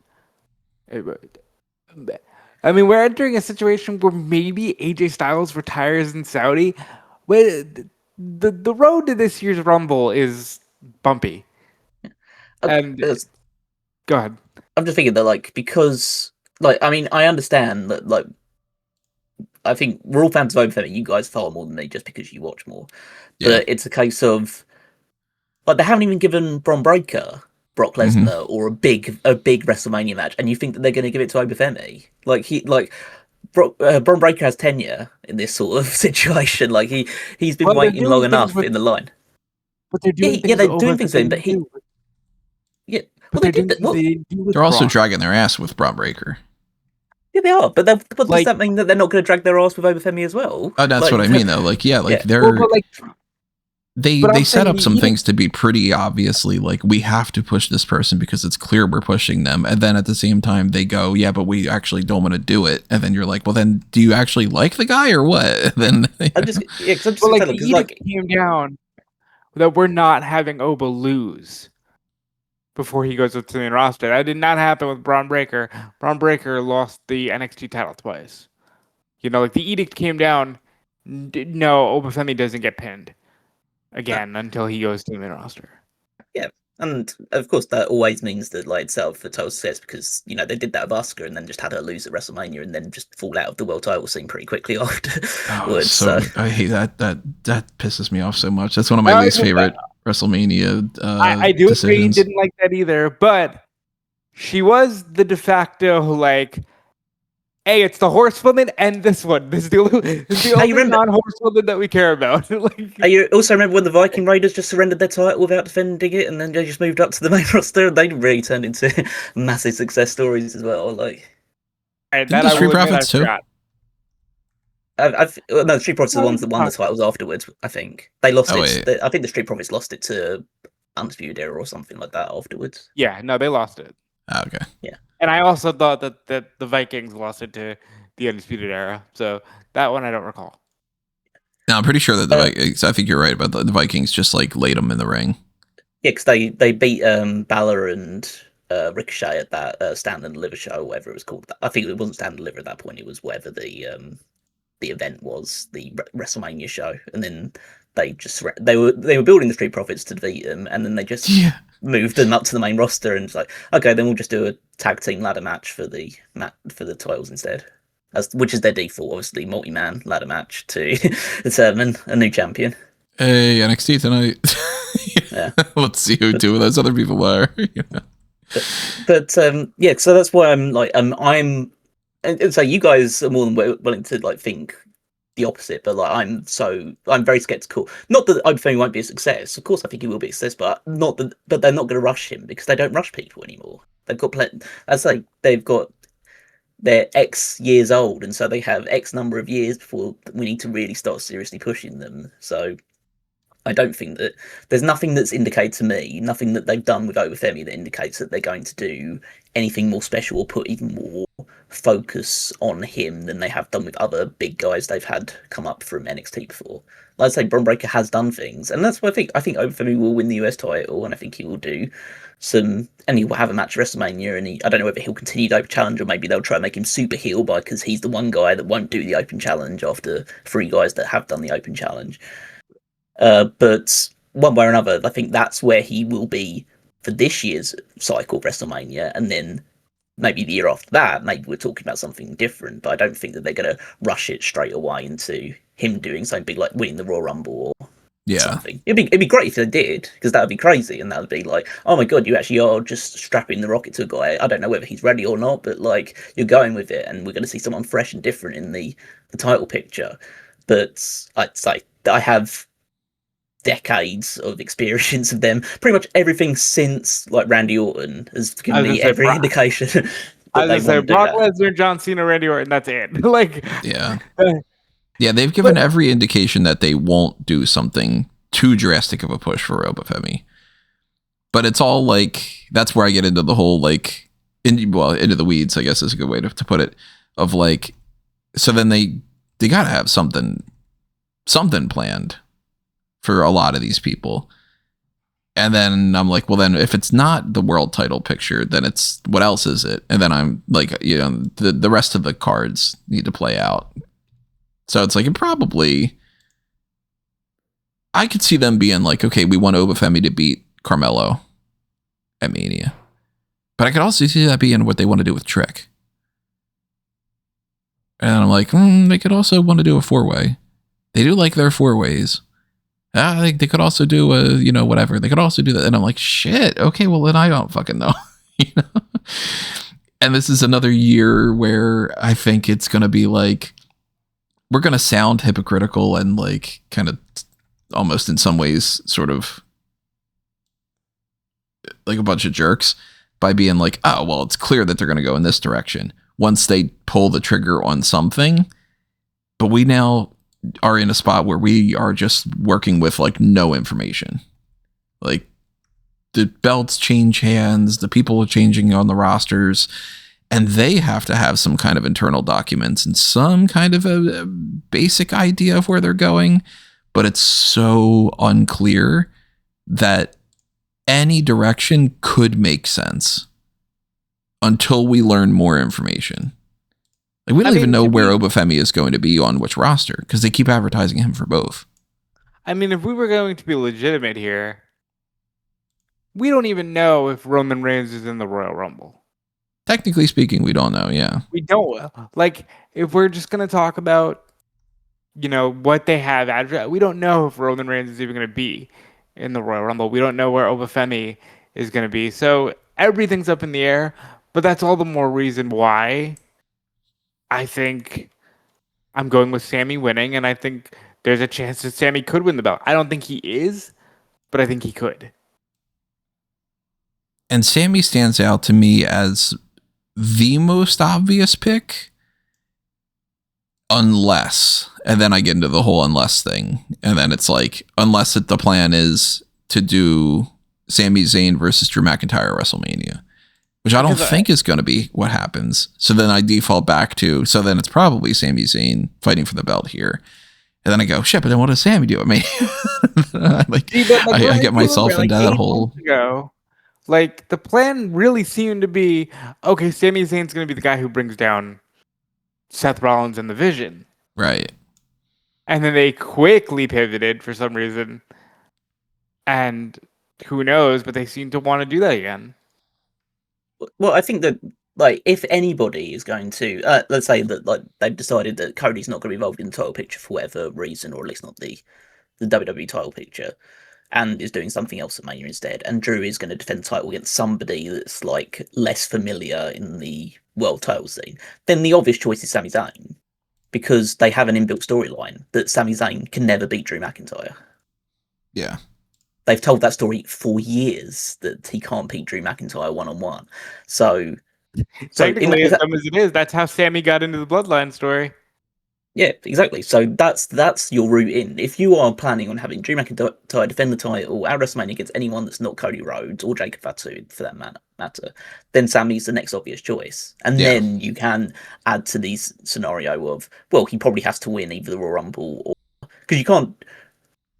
I mean, we're entering a situation where maybe AJ Styles retires in Saudi. But the road to this year's Rumble is bumpy. And go ahead. I'm just thinking that, like, because, like, I mean, I understand that, like, I think we're all fans of Obafemi. You guys far more than me, just because you watch more. Yeah. But it's a case of like they haven't even given Bron Breakker Brock Lesnar or a big WrestleMania match, and you think that they're going to give it to Obafemi? Bron Breakker has tenure in this sort of situation. Like he's been waiting long enough in the line. But they're doing things. Yeah, they're doing things with him, but they're also dragging their ass with Bron Breakker. Yeah, they are. But does that mean that they're not going to drag their ass with Obafemi as well? Oh, that's what I mean, though. They set up some things to be pretty obviously like, we have to push this person because it's clear we're pushing them. And then at the same time they go, yeah, but we actually don't want to do it. And then you're like, well, then do you actually like the guy or what? Then the edict came down that we're not having Oba lose before he goes up to the main roster. That did not happen with Bron Breakker. Bron Breakker lost the NXT title twice. The edict came down. No, Obafemi doesn't get pinned again until he goes to the main roster. Yeah, and of course that always means that it's set up for total success because they did that with Asuka and then just had her lose at WrestleMania and then just fall out of the world title scene pretty quickly afterwards. I hate that pisses me off so much. That's one of my least favorite WrestleMania I do agree he didn't like that either, but she was the de facto hey, it's the horsewoman and this one. This is the only non-horsewoman that we care about. You also remember when the Viking Raiders just surrendered their title without defending it, and then they just moved up to the main roster, and they really turned into massive success stories as well. The Street Profits too. The Street Profits are the ones that won the titles afterwards. I think they lost it. I think the Street Profits lost it to Undisputed Era or something like that afterwards. Yeah, no, they lost it. Oh, okay. Yeah. And I also thought that the Vikings lost it to the Undisputed Era. So that one I don't recall. No, I'm pretty sure that the Vikings, I think you're right about the Vikings just laid them in the ring. Yeah, because they beat Balor and Ricochet at that Stand and Deliver show, or whatever it was called. I think it wasn't Stand and Deliver at that point. It was whatever the event was, the WrestleMania show. And then they were building the Street Profits to defeat them, and then they just moved them up to the main roster and it's like, okay, then we'll just do a tag team ladder match for the titles instead, which is their default, obviously, multi-man ladder match to determine a new champion. Hey, NXT tonight. Yeah. Let's see who two of those other people are. But so that's why I'm and so you guys are more than willing to think the opposite, but I'm very skeptical. Not that Obafemi won't be a success. Of course, I think he will be a success, but they're not going to rush him because they don't rush people anymore. They've got they're X years old, and so they have X number of years before we need to really start seriously pushing them. So I don't think that there's nothing that's indicated to me, nothing that they've done with Obafemi that indicates that they're going to do anything more special or put even more focus on him than they have done with other big guys they've had come up from NXT before. Like I say, Bron Breakker has done things, and that's what I think Obafemi will win the US title, and I think he will do and he will have a match at WrestleMania, and I don't know whether he'll continue the Open Challenge or maybe they'll try and make him super heel because he's the one guy that won't do the Open Challenge after 3 guys that have done the Open Challenge. But one way or another, I think that's where he will be for this year's cycle of WrestleMania, and then maybe the year after that, maybe we're talking about something different, but I don't think that they're going to rush it straight away into him doing something big like winning the Royal Rumble or something. It'd be great if they did, because that would be crazy, and that would be like, oh my god, you actually are just strapping the rocket to a guy. I don't know whether he's ready or not, but you're going with it, and we're going to see someone fresh and different in the title picture. But I'd say I have decades of experience of them. Pretty much everything since Randy Orton has given me every indication. I was going to say Brock Lesnar, John Cena, Randy Orton. That's it. Yeah, they've given every indication that they won't do something too drastic of a push for Obafemi. But it's all that's where I get into the whole into the weeds, I guess is a good way to put it. Of so then they gotta have something planned for a lot of these people. And then I'm like, well, then if it's not the world title picture, then it's what else is it? And then I'm the rest of the cards need to play out. So it's it probably, I could see them being okay, we want Obafemi to beat Carmelo at Mania. But I could also see that being what they want to do with Trick. And I'm like, they could also want to do a 4-way. They do like their 4-ways. They could also do a, whatever. They could also do that. And I'm like, shit. Okay, well, then I don't fucking know. And this is another year where I think it's going to be like, we're going to sound hypocritical and like kind of almost in some ways sort of like a bunch of jerks by being like, oh, well, it's clear that they're going to go in this direction once they pull the trigger on something. But we now are in a spot where we are just working with like no information. Like the belts change hands, the people are changing on the rosters, and they have to have some kind of internal documents and some kind of a basic idea of where they're going. But it's so unclear that any direction could make sense until we learn more information. Like we don't even know where Obafemi is going to be on which roster because they keep advertising him for both. I mean, if we were going to be legitimate here, we don't even know if Roman Reigns is in the Royal Rumble. Technically speaking, we don't know. Yeah, we don't. Like, if we're just going to talk about, what they have, we don't know if Roman Reigns is even going to be in the Royal Rumble. We don't know where Obafemi is going to be. So everything's up in the air, but that's all the more reason why I think I'm going with Sami winning, and I think there's a chance that Sami could win the belt. I don't think he is, but I think he could. And Sami stands out to me as the most obvious pick, unless, and then I get into the whole unless thing, and then it's like, unless the plan is to do Sami Zayn versus Drew McIntyre at WrestleMania, which I don't think is going to be what happens. So then I default back to, so then it's probably Sami Zayn fighting for the belt here. And then I go, shit, but then what does Sami do? I mean, I get myself into that whole... Like, the plan really seemed to be, okay, Sami Zayn's going to be the guy who brings down Seth Rollins and the Vision. Right. And then they quickly pivoted for some reason. And who knows, but they seem to want to do that again. Well, I think that, like, if anybody is going to, let's say that, like, they've decided that Cody's not going to be involved in the title picture for whatever reason, or at least not the WWE title picture, and is doing something else at Mania instead, and Drew is going to defend the title against somebody that's like less familiar in the world title scene, then the obvious choice is Sami Zayn, because they have an inbuilt storyline that Sami Zayn can never beat Drew McIntyre. Yeah. They've told that story for years that he can't beat Drew McIntyre one-on-one. So technically, as dumb as it is, that's how Sami got into the Bloodline story. Yeah, exactly. So that's your route in. If you are planning on having Drew McIntyre defend the title at WrestleMania against anyone that's not Cody Rhodes or Jacob Fatu, for that matter, then Sami's the next obvious choice. And then you can add to these scenario of, well, he probably has to win either the Royal Rumble or... Because you can't...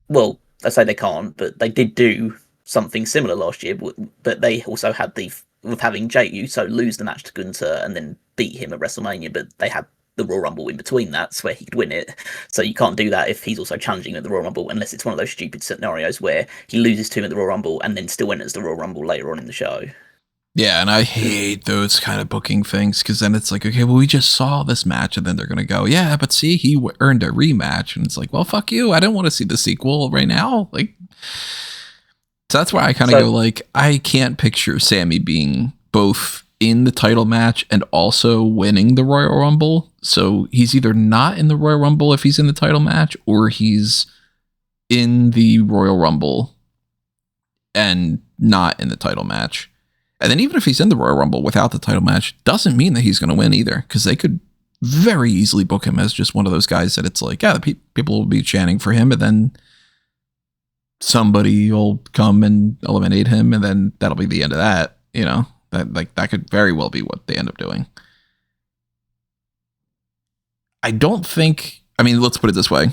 Well, I say they can't, but they did do something similar last year, but they also had of having Jey Uso lose the match to Gunther and then beat him at WrestleMania, but they had the Royal Rumble in between that's where he could win it. So you can't do that if he's also challenging at the Royal Rumble, unless it's one of those stupid scenarios where he loses to him at the Royal Rumble and then still enters the Royal Rumble later on in the show. Yeah, and I hate those kind of booking things, because then it's like, okay, well, we just saw this match, and then they're going to go, yeah, but see, he earned a rematch. And it's like, well, fuck you. I don't want to see the sequel right now. Like, so that's why I kind of go, like, I can't picture Sami being both in the title match and also winning the Royal Rumble. So he's either not in the Royal Rumble if he's in the title match, or he's in the Royal Rumble and not in the title match. And then even if he's in the Royal Rumble without the title match, doesn't mean that he's going to win either, because they could very easily book him as just one of those guys that it's like, yeah, the people will be chanting for him, and then somebody will come and eliminate him, and then that'll be the end of that. You know, that could very well be what they end up doing. I don't think, I mean, let's put it this way.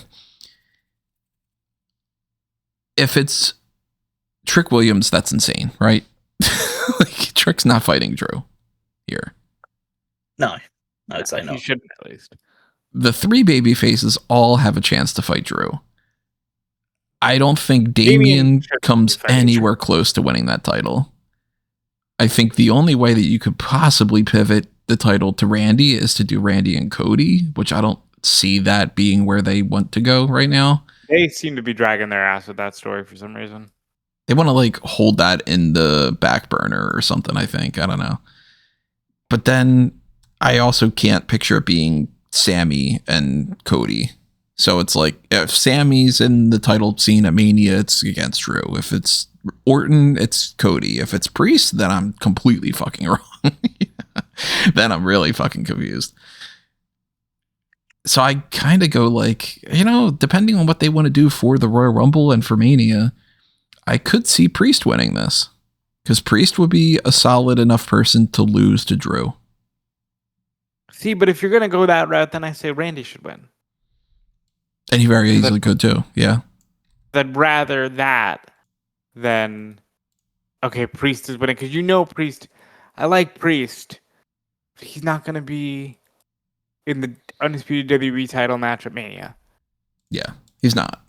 If it's Trick Williams, that's insane, right? Like, Trick's not fighting Drew here. No, I would say not. He shouldn't, at least. The three baby faces all have a chance to fight Drew. I don't think Damian comes anywhere close to winning that title. I think the only way that you could possibly pivot the title to Randy is to do Randy and Cody, which I don't see that being where they want to go right now. They seem to be dragging their ass with that story for some reason. They want to like hold that in the back burner or something, I think. I don't know. But then I also can't picture it being Sami and Cody. So it's like, if Sami's in the title scene at Mania, it's against Drew. If it's Orton, it's Cody. If it's Priest, then I'm completely fucking wrong. Then I'm really fucking confused. So I kind of go like, depending on what they want to do for the Royal Rumble and for Mania, I could see Priest winning this. Because Priest would be a solid enough person to lose to Drew. See, but if you're going to go that route, then I say Randy should win. And he very easily could too, yeah. I'd rather that than, okay, Priest is winning. Because Priest, I like Priest. But he's not going to be in the Undisputed WWE title match at Mania. Yeah, he's not.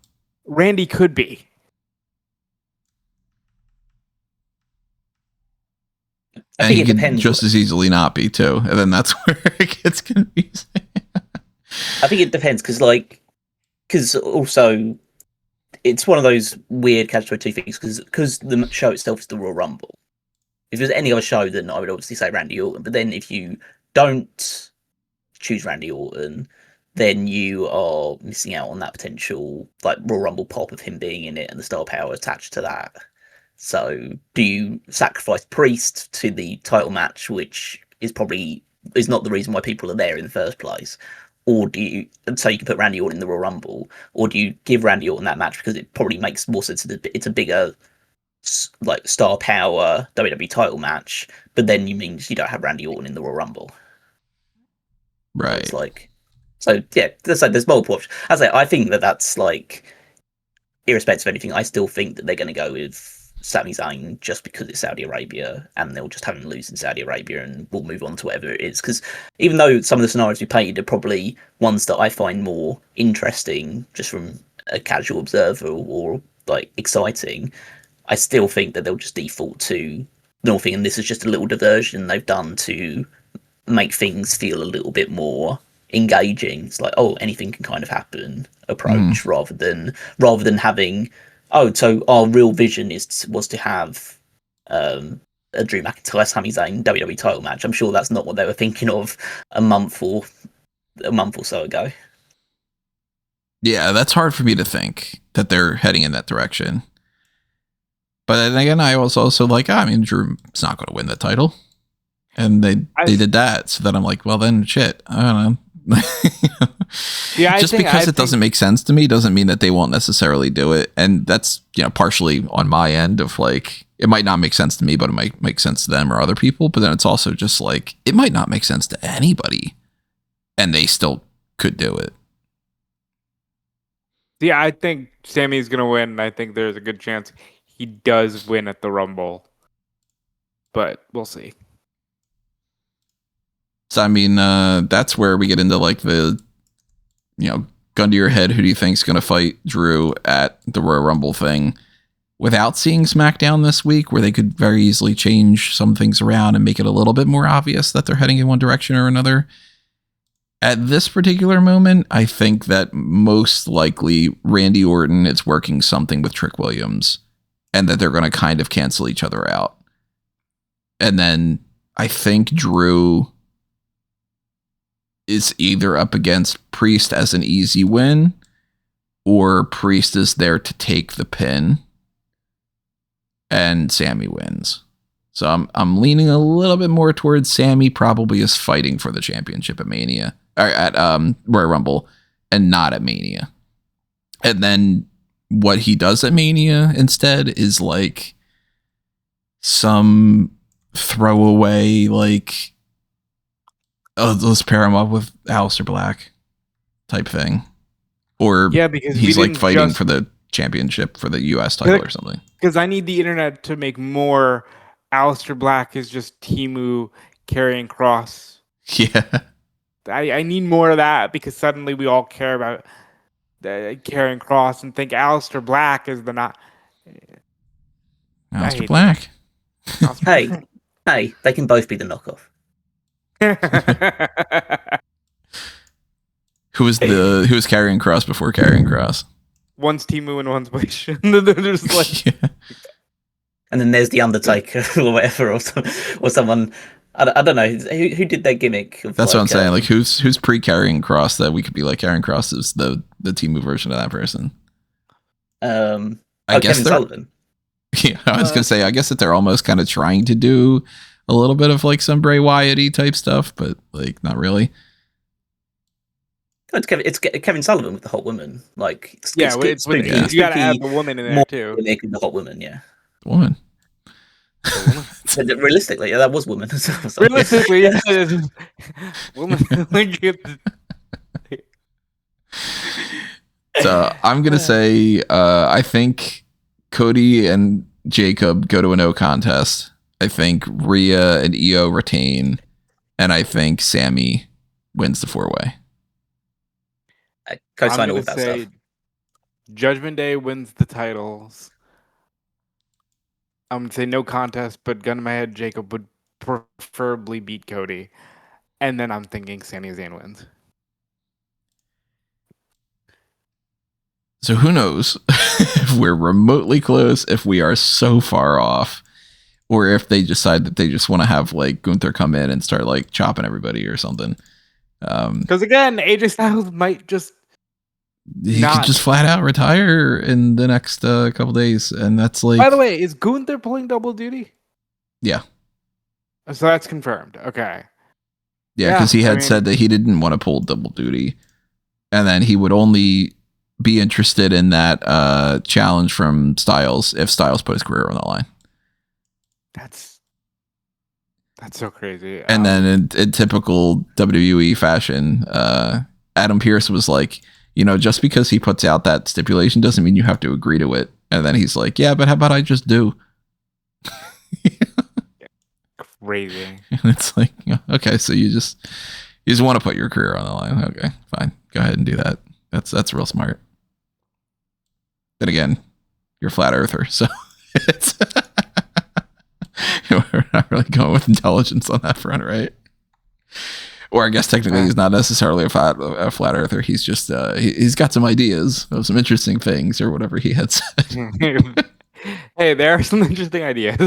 Randy could be. I think it depends. Just as easily not be too, and then that's where it gets confusing. I think it depends because also it's one of those weird catch-22 things because the show itself is the Royal Rumble. If there's any other show, then I would obviously say Randy Orton. But then if you don't choose Randy Orton, then you are missing out on that potential like Royal Rumble pop of him being in it and the star power attached to that. So do you sacrifice Priest to the title match, which is not the reason why people are there in the first place? Or do you, so you can put Randy Orton in the Royal Rumble, or do you give Randy Orton that match because it probably makes more sense? It's a bigger like star power WWE title match, but then you don't have Randy Orton in the Royal Rumble, right? It's like, so yeah, there's multiple options. As I think that's like, irrespective of anything, I still think that they're going to go with Sami Zayn just because it's Saudi Arabia, and they'll just have him lose in Saudi Arabia, and we'll move on to whatever it is. Because even though some of the scenarios we painted are probably ones that I find more interesting, just from a casual observer or like exciting, I still think that they'll just default to the normal thing, and this is just a little diversion they've done to make things feel a little bit more engaging. It's like, oh, anything can kind of happen approach, rather than having, oh, so our real vision was to have a Drew McIntyre Sami Zayn WWE title match. I'm sure that's not what they were thinking of a month or so ago. Yeah, that's hard for me to think that they're heading in that direction. But then again, I was also like, Drew's not going to win the title. And they did that. So then I'm like, well, then shit. I don't know. Yeah, just because it doesn't make sense to me doesn't mean that they won't necessarily do it. And that's, partially on my end of like, it might not make sense to me, but it might make sense to them or other people. But then it's also just like, it might not make sense to anybody and they still could do it. Yeah, I think Sami's going to win. And I think there's a good chance he does win at the Rumble, but we'll see. So, that's where we get into like the, gun to your head, who do you think's going to fight Drew at the Royal Rumble thing without seeing SmackDown this week, where they could very easily change some things around and make it a little bit more obvious that they're heading in one direction or another. At this particular moment, I think that most likely Randy Orton is working something with Trick Williams and that they're going to kind of cancel each other out. And then I think Drew is either up against Priest as an easy win, or Priest is there to take the pin and Sami wins. So I'm leaning a little bit more towards Sami probably is fighting for the championship at Mania, or at Royal Rumble, and not at Mania. And then what he does at Mania instead is like some throwaway, like, oh, let's pair him up with Aleister Black type thing. Or yeah, because he's like fighting for the championship for the US title or something. Because I need the internet to make more Aleister Black is just Timu carrying Cross. Yeah. I need more of that, because suddenly we all care about carrying Cross and think Aleister Black is the not. Aleister Black. Hey, they can both be the knockoff. Who was carrying Cross before carrying Cross? One's Timu and one's Blation. They're just like, Yeah. And then there's the Undertaker or whatever, or someone. I don't know who did their gimmick. Of That's what I'm saying. Like, who's pre-carrying Cross that we could be like, carrying Cross is the Timu version of that person. I guess Kevin Sullivan. Yeah, I was gonna say. I guess that they're almost kind of trying to do a little bit of like some Bray Wyatt-y type stuff, but like not really. It's Kevin Sullivan with the hot woman. Like, it's spooky. You gotta add the woman in there too. Making the hot woman, yeah. Woman. Realistically, yeah, that was woman. Realistically, yeah, woman. So I'm gonna say I think Cody and Jacob go to a no contest. I think Rhea and Io retain, and I think Sami wins the 4-way. I co-sign it with that stuff. Judgment Day wins the titles. I'm gonna say no contest, but gun to my head, Jacob would preferably beat Cody, and then I'm thinking Sami Zayn wins. So who knows if we're remotely close, if we are so far off, or if they decide that they just want to have like Gunther come in and start like chopping everybody or something. Because again, AJ Styles might just could just flat out retire in the next couple days, and that's like. By the way, is Gunther pulling double duty? Yeah. So that's confirmed. Okay. Yeah, because he had said that he didn't want to pull double duty, and then he would only be interested in that challenge from Styles if Styles put his career on the line. That's so crazy. And then in typical WWE fashion, Adam Pearce was like, just because he puts out that stipulation doesn't mean you have to agree to it. And then he's like, yeah, but how about I just do? Crazy. And it's like, okay, so you just want to put your career on the line. Okay, fine. Go ahead and do that. That's real smart. But again, you're a flat earther, so it's we're not really going with intelligence on that front, right? Or I guess technically he's not necessarily a flat earther. He's just he's got some ideas of some interesting things or whatever he had said. Hey, there are some interesting ideas.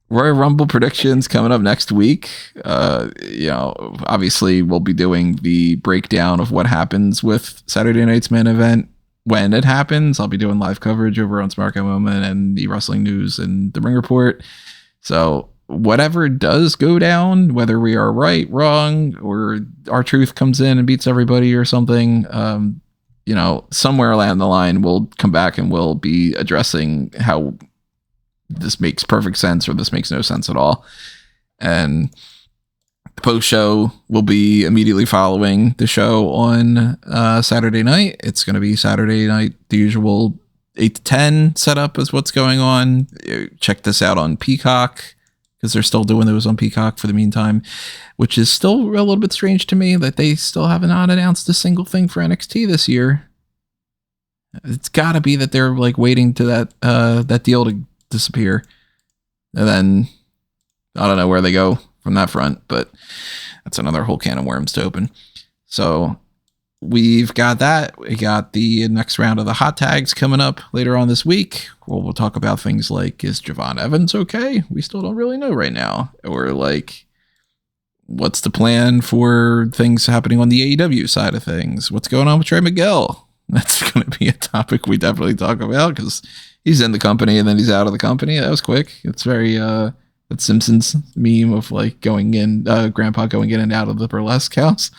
Royal Rumble predictions coming up next week. Obviously we'll be doing the breakdown of what happens with Saturday night's main event when it happens. I'll be doing live coverage over on Smark Moment and the Wrestling News and the Ring Report. So whatever does go down, whether we are right, wrong, or our truth comes in and beats everybody or something, somewhere along the line we'll come back and we'll be addressing how this makes perfect sense or this makes no sense at all. And the post show will be immediately following the show on Saturday night. It's going to be Saturday night, the usual 8 to 10 setup is what's going on. Check this out on Peacock, because they're still doing those on Peacock for the meantime, which is still a little bit strange to me that they still have not announced a single thing for NXT this year. It's got to be that they're like waiting to that deal to disappear, and then I don't know where they go from that front, but that's another whole can of worms to open. So we've got that. We got the next round of the hot tags coming up later on this week. We'll talk about things like, is Javon Evans okay? We still don't really know right now. Or like, what's the plan for things happening on the AEW side of things? What's going on with Trey Miguel? That's going to be a topic we definitely talk about, because he's in the company and then he's out of the company. That was quick. It's very that Simpsons meme of like going in, Grandpa going in and out of the burlesque house.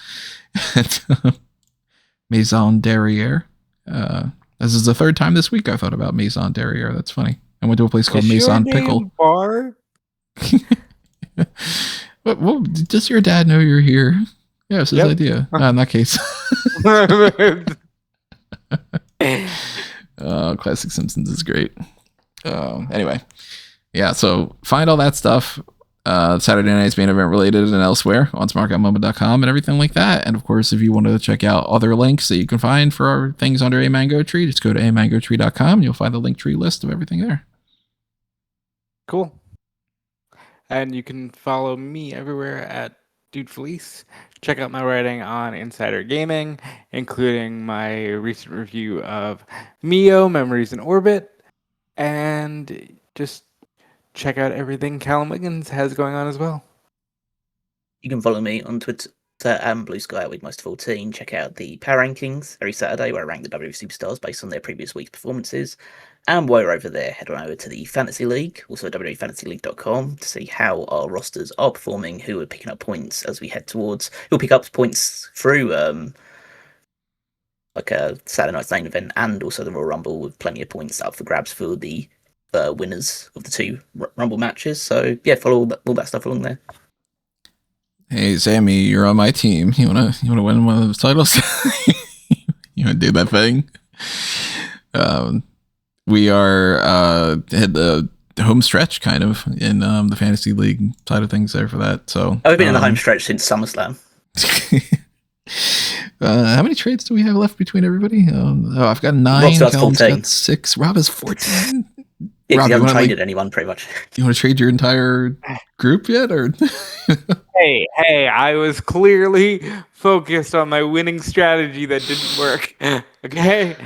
Maison Derriere. This is the third time this week I thought about Maison Derriere. That's funny. I went to a place called Maison Pickle. Bar? Well, does your dad know you're here? Yeah, it's his idea. In that case. Classic Simpsons is great. Anyway, yeah, so find all that stuff Saturday night's main event related and elsewhere on smarkoutmoment.com and everything like that. And of course, if you want to check out other links that you can find for our things under A Mango Tree, just go to amangotree.com and you'll find the link tree list of everything there. Cool. And you can follow me everywhere at Dude Felice. Check out my writing on Insider Gaming, including my recent review of Mio Memories in Orbit. And just check out everything Callum Wiggins has going on as well. You can follow me on Twitter and Blue Sky at Wigmost14. Check out the Power Rankings every Saturday, where I rank the WWE superstars based on their previous week's performances. And while you're over there, head on over to the Fantasy League, also WWEFantasyLeague.com, to see how our rosters are performing, who are picking up points as we head towards, who'll pick up points through like a Saturday Night's main event and also the Royal Rumble, with plenty of points up for grabs for the winners of the two Rumble matches. So yeah, follow all that stuff along there. Hey, Sami, you're on my team. You wanna win one of those titles? You wanna do that thing? We are at the home stretch kind of in the fantasy league side of things there for that. So I've been in the home stretch since SummerSlam. How many trades do we have left between everybody? I've got 9. Callum's got 6. Rob has 14. Yeah, Rob, you haven't traded anyone pretty much. You want to trade your entire group yet, or? Hey! I was clearly focused on my winning strategy that didn't work. Okay.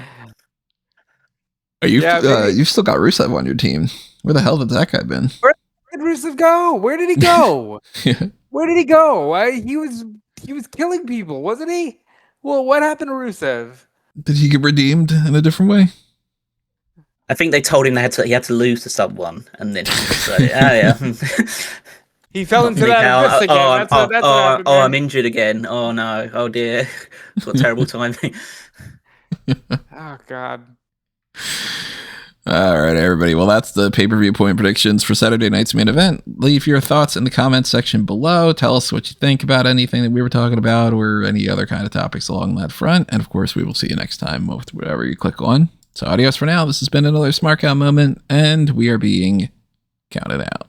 Are you? You've still got Rusev on your team. Where the hell did that guy been? Where did Rusev go? Where did he go? Yeah. Where did he go? He was killing people, wasn't he? Well, what happened to Rusev? Did he get redeemed in a different way? I think they told him he had to lose to someone, and then he decided, yeah. He fell into that abyss again. That's what happened. I'm injured again. Oh no. Oh dear. It's got terrible timing. Oh God. All right, everybody. Well, that's the pay-per-view point predictions for Saturday night's main event. Leave your thoughts in the comments section below. Tell us what you think about anything that we were talking about or any other kind of topics along that front. And of course, we will see you next time with whatever you click on. So adios for now. This has been another Smark Out moment, and we are being counted out.